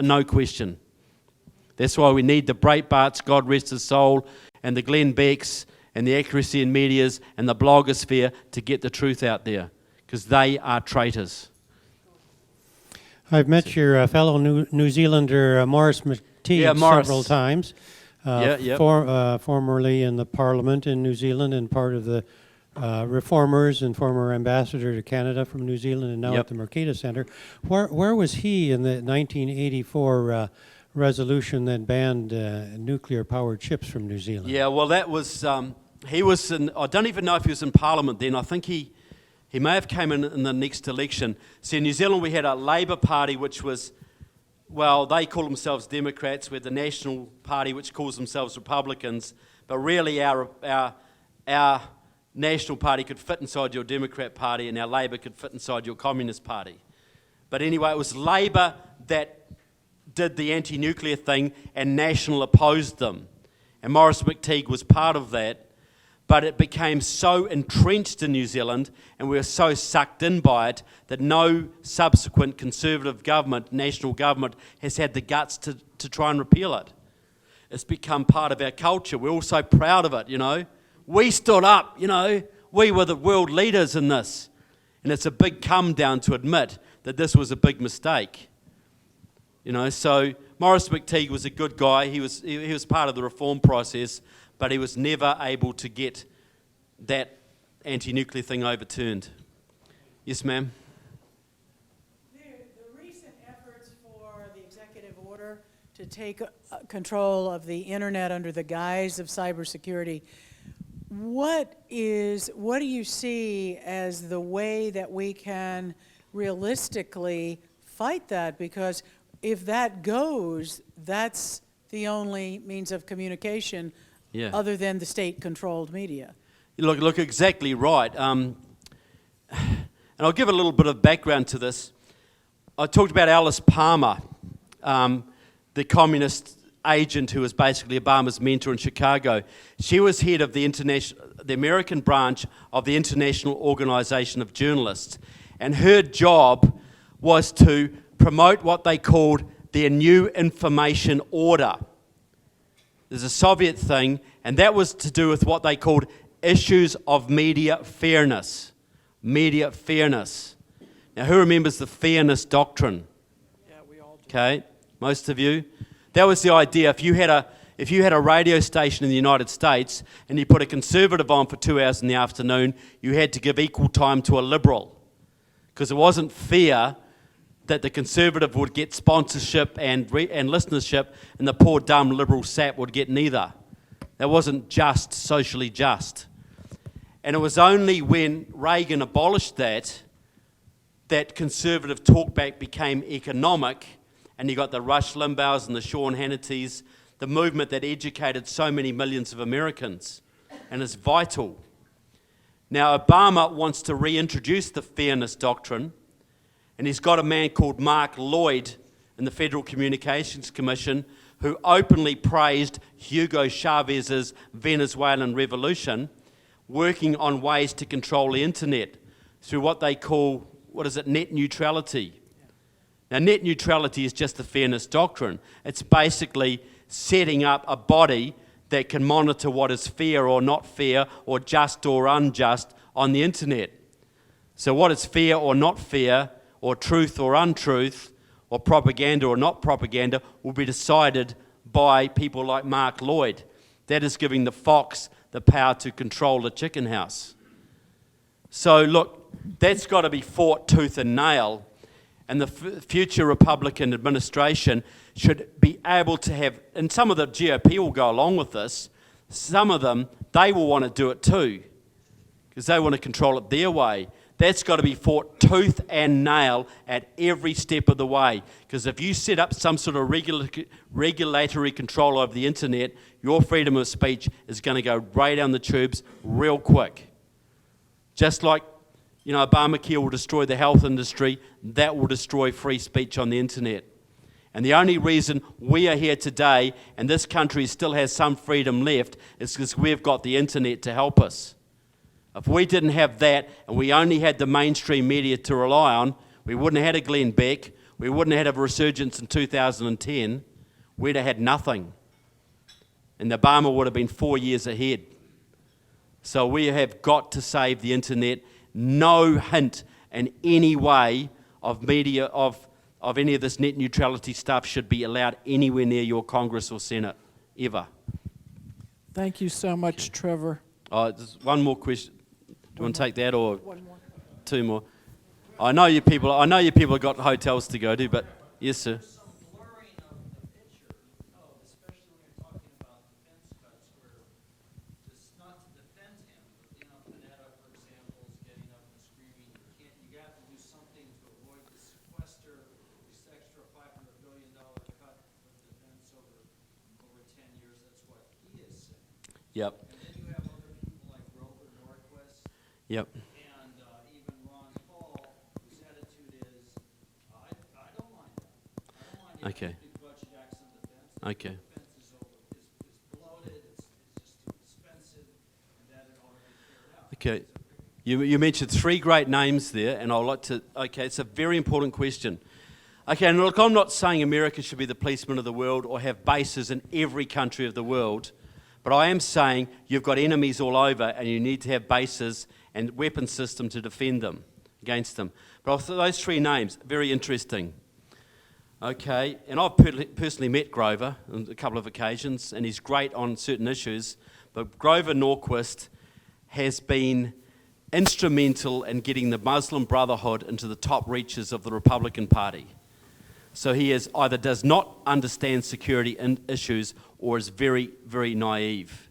no question. That's why we need the Breitbarts, God rest his soul, and the Glenn Becks, and the Accuracy in Medias, and the blogosphere to get the truth out there, because they are traitors. I've met your fellow New Zealander, Maurice McTeague, several times. Formerly in the Parliament in New Zealand and part of the Reformers and former ambassador to Canada from New Zealand and now at the Mercatus Centre. Where was he in the 1984 resolution that banned nuclear-powered ships from New Zealand? Yeah, well, that was, he was in, I don't even know if he was in Parliament then. I think he may have came in the next election. See, in New Zealand we had a Labour Party which was, well, they call themselves Democrats. We had the National Party which calls themselves Republicans, but really our National Party could fit inside your Democrat Party and our Labour could fit inside your Communist Party. But anyway, it was Labour that did the anti-nuclear thing and National opposed them. And Maurice McTeague was part of that, but it became so entrenched in New Zealand and we were so sucked in by it that no subsequent Conservative government, national government, has had the guts to try and repeal it. It's become part of our culture. We're all so proud of it, you know. We stood up, you know. We were the world leaders in this. And it's a big come down to admit that this was a big mistake. You know, so Maurice McTeague was a good guy. He was part of the reform process, but he was never able to get that anti-nuclear thing overturned. Yes, ma'am? The recent efforts for the executive order to take control of the internet under the guise of cybersecurity, what do you see as the way that we can realistically fight that? Because if that goes, that's the only means of communication other than the state-controlled media. Look, exactly right. And I'll give a little bit of background to this. I talked about Alice Palmer, the communist agent who was basically Obama's mentor in Chicago. She was head of the American branch of the International Organization of Journalists. And her job was to promote what they called their new information order. There's a Soviet thing, and that was to do with what they called issues of media fairness. media fairness. Now, who remembers the Fairness Doctrine? Yeah, we all do. Okay, most of you. That was the idea. If you had a radio station in the United States and you put a conservative on for 2 hours in the afternoon, you had to give equal time to a liberal, because it wasn't fair that the conservative would get sponsorship and listenership and the poor dumb liberal sap would get neither. That wasn't just, socially just. And it was only when Reagan abolished that conservative talkback became economic, and you got the Rush Limbaughs and the Sean Hannitys, the movement that educated so many millions of Americans, and is vital. Now, Obama wants to reintroduce the Fairness Doctrine, and he's got a man called Mark Lloyd in the Federal Communications Commission who openly praised Hugo Chavez's Venezuelan revolution, working on ways to control the internet through what they call, net neutrality. Now, net neutrality is just the Fairness Doctrine. It's basically setting up a body that can monitor what is fair or not fair, or just or unjust on the internet. So what is fair or not fair, or truth or untruth, or propaganda or not propaganda, will be decided by people like Mark Lloyd. That is giving the fox the power to control the chicken house. So look, that's got to be fought tooth and nail, and the future Republican administration should be able to have, and some of the GOP will go along with this, some of them, they will want to do it too, because they want to control it their way. That's got to be fought tooth and nail at every step of the way, because if you set up some sort of regulatory control over the internet, your freedom of speech is going to go right down the tubes real quick. Just like, Obamacare will destroy the health industry, that will destroy free speech on the internet. And the only reason we are here today and this country still has some freedom left is because we've got the internet to help us. If we didn't have that and we only had the mainstream media to rely on, we wouldn't have had a Glenn Beck, we wouldn't have had a resurgence in 2010, we'd have had nothing. And Obama would have been 4 years ahead. So we have got to save the internet. No hint in any way of media, of any of this net neutrality stuff should be allowed anywhere near your Congress or Senate, ever. Thank you so much, Trevor. There's one more question. Do you want to take that, or two more? I know you people have got hotels to go to, but yes, sir. Yep. And then you have other people like Grover Norquist. Yep. And even Ron Paul, whose attitude is, I don't mind that. I don't mind Okay. big budget acts on defense. Okay. Defense is bloated, it's just too expensive, and that it ought to be carried out. Okay. You mentioned three great names there, and I'd like to, it's a very important question. Okay, and look, I'm not saying America should be the policeman of the world or have bases in every country of the world, but I am saying you've got enemies all over and you need to have bases and weapon system to defend them, against them. But those three names, very interesting. Okay, and I've personally met Grover on a couple of occasions, and he's great on certain issues, but Grover Norquist has been instrumental in getting the Muslim Brotherhood into the top reaches of the Republican Party. So he either does not understand security issues or is very, very naive.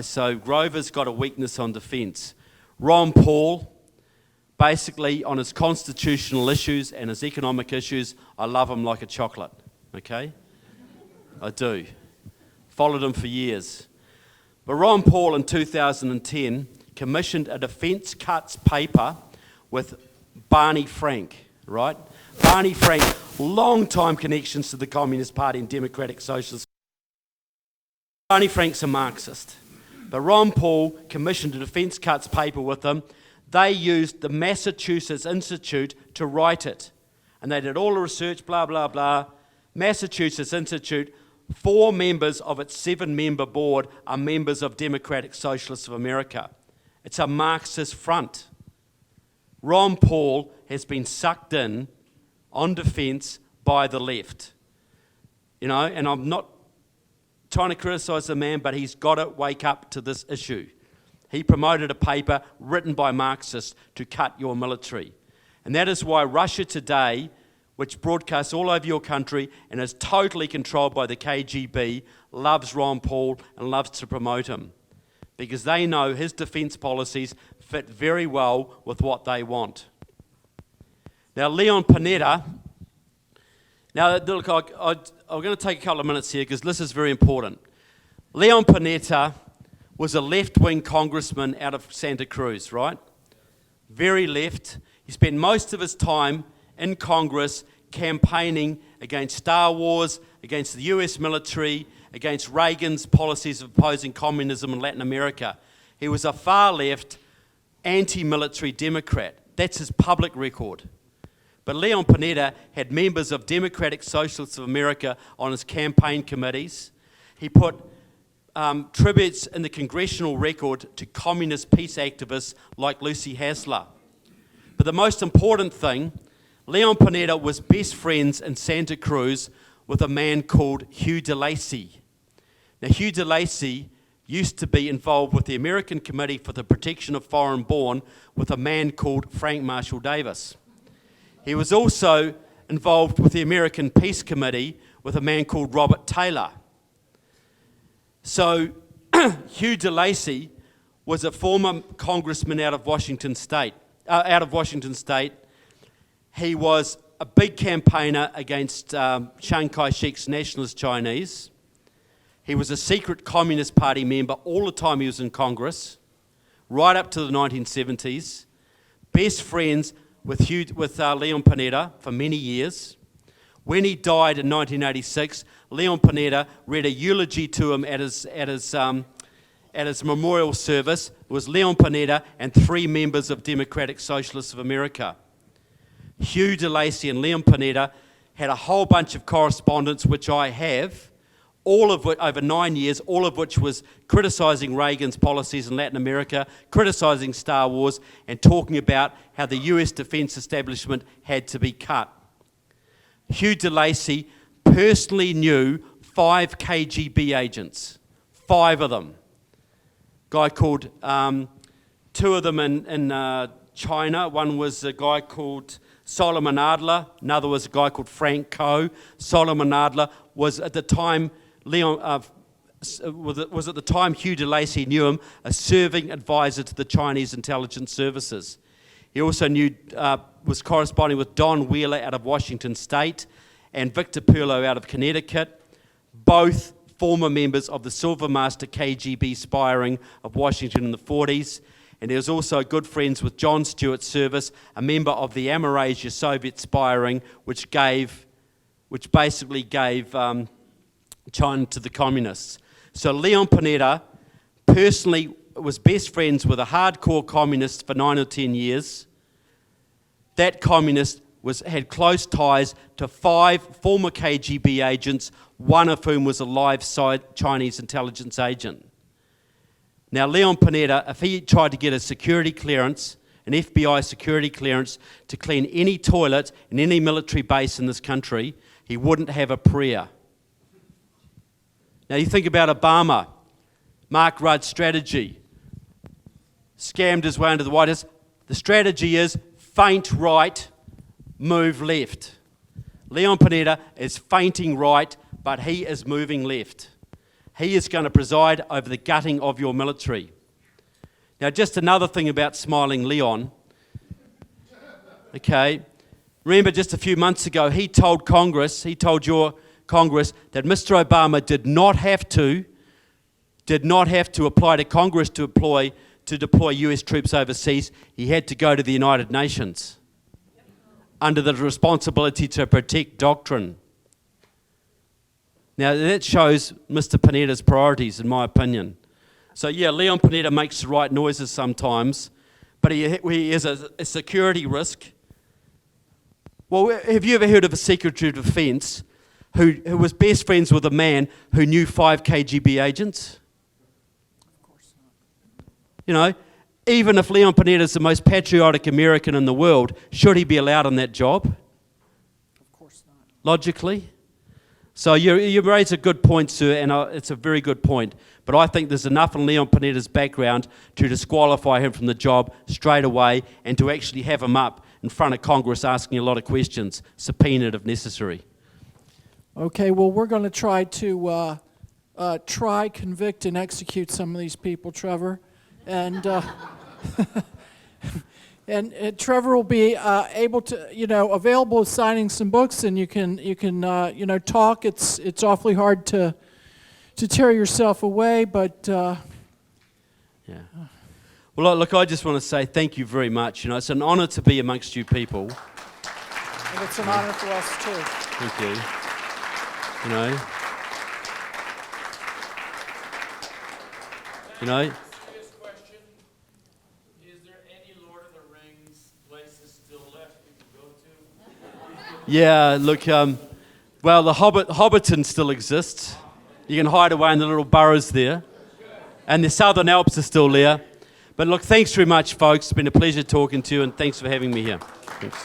So Grover's got a weakness on defence. Ron Paul, basically on his constitutional issues and his economic issues, I love him like a chocolate, okay? I do. Followed him for years. But Ron Paul in 2010 commissioned a defence cuts paper with Barney Frank, right? Barney Frank, long-time connections to the Communist Party and Democratic Socialist. Barney Frank's a Marxist. But Ron Paul commissioned a defence cuts paper with them. They used the Massachusetts Institute to write it. And they did all the research, blah, blah, blah. Massachusetts Institute, 4 members of its 7-member board are members of Democratic Socialists of America. It's a Marxist front. Ron Paul has been sucked in on defence by the left. You know, and I'm not trying to criticise the man, but he's got to wake up to this issue. He promoted a paper written by Marxists to cut your military. And that is why Russia Today, which broadcasts all over your country and is totally controlled by the KGB, loves Ron Paul and loves to promote him. Because they know his defence policies fit very well with what they want. Now, Leon Panetta. Now, look, I'm going to take a couple of minutes here because this is very important. Leon Panetta was a left-wing congressman out of Santa Cruz, right? Very left. He spent most of his time in Congress campaigning against Star Wars, against the US military, against Reagan's policies of opposing communism in Latin America. He was a far-left, anti-military Democrat. That's his public record. But Leon Panetta had members of Democratic Socialists of America on his campaign committees. He put tributes in the congressional record to communist peace activists like Lucy Hasler. But the most important thing, Leon Panetta was best friends in Santa Cruz with a man called Hugh DeLacy. Now, Hugh DeLacy used to be involved with the American Committee for the Protection of Foreign Born with a man called Frank Marshall Davis. He was also involved with the American Peace Committee with a man called Robert Taylor. So Hugh DeLacy was a former congressman out of Washington State. He was a big campaigner against Chiang Kai-shek's nationalist Chinese. He was a secret Communist Party member all the time he was in Congress, right up to the 1970s. Best friends with Leon Panetta for many years. When he died in 1986, Leon Panetta read a eulogy to him at his memorial service. It was Leon Panetta and 3 members of Democratic Socialists of America. Hugh DeLacy and Leon Panetta had a whole bunch of correspondence, which I have, all of which, over 9 years, all of which was criticising Reagan's policies in Latin America, criticising Star Wars, and talking about how the US defence establishment had to be cut. Hugh DeLacy personally knew 5 KGB agents, 5 of them. Guy called, 2 of them in China. One was a guy called Solomon Adler. Another was a guy called Frank Coe. Solomon Adler was at the time Hugh DeLacy knew him, a serving advisor to the Chinese intelligence services. He also was corresponding with Don Wheeler out of Washington State and Victor Perlo out of Connecticut, both former members of the Silver Master KGB spy ring of Washington in the 40s. And he was also good friends with John Stewart's service, a member of the Amerasia Soviet spy ring, which basically gave China to the communists. So Leon Panetta personally was best friends with a hardcore communist for 9 or 10 years. That communist had close ties to 5 former KGB agents, one of whom was a live Chinese intelligence agent. Now, Leon Panetta, if he tried to get a security clearance, an FBI security clearance to clean any toilet in any military base in this country, he wouldn't have a prayer. Now, you think about Obama, Mark Rudd's strategy, scammed his way into the White House. The strategy is feint right, move left. Leon Panetta is feinting right, but he is moving left. He is going to preside over the gutting of your military. Now, just another thing about Smiling Leon. Okay, remember just a few months ago, he told your Congress that Mr. Obama did not have to apply to Congress to deploy US troops overseas. He had to go to the United Nations under the responsibility to protect doctrine. Now, that shows Mr. Panetta's priorities, in my opinion. So, yeah, Leon Panetta makes the right noises sometimes, but he is a security risk. Well, have you ever heard of a Secretary of Defense who was best friends with a man who knew 5 KGB agents? Of course not. You know, even if Leon Panetta is the most patriotic American in the world, should he be allowed on that job? Of course not. Logically? So you raise a good point, sir, and it's a very good point. But I think there's enough in Leon Panetta's background to disqualify him from the job straight away and to actually have him up in front of Congress asking a lot of questions, subpoenaed if necessary. Okay, well, we're going to try to convict, and execute some of these people, Trevor. And and Trevor will be able to, available signing some books, and you can talk. It's awfully hard to tear yourself away, but Yeah. Well, look, I just want to say thank you very much. It's an honor to be amongst you people. and it's an honor for us too. Thank you. Serious question. Is there any Lord of the Rings places still left we can go to? Yeah, look, well, the Hobbiton still exists. You can hide away in the little burrows there. And the Southern Alps are still there. But look, thanks very much, folks. It's been a pleasure talking to you, and thanks for having me here. Thanks.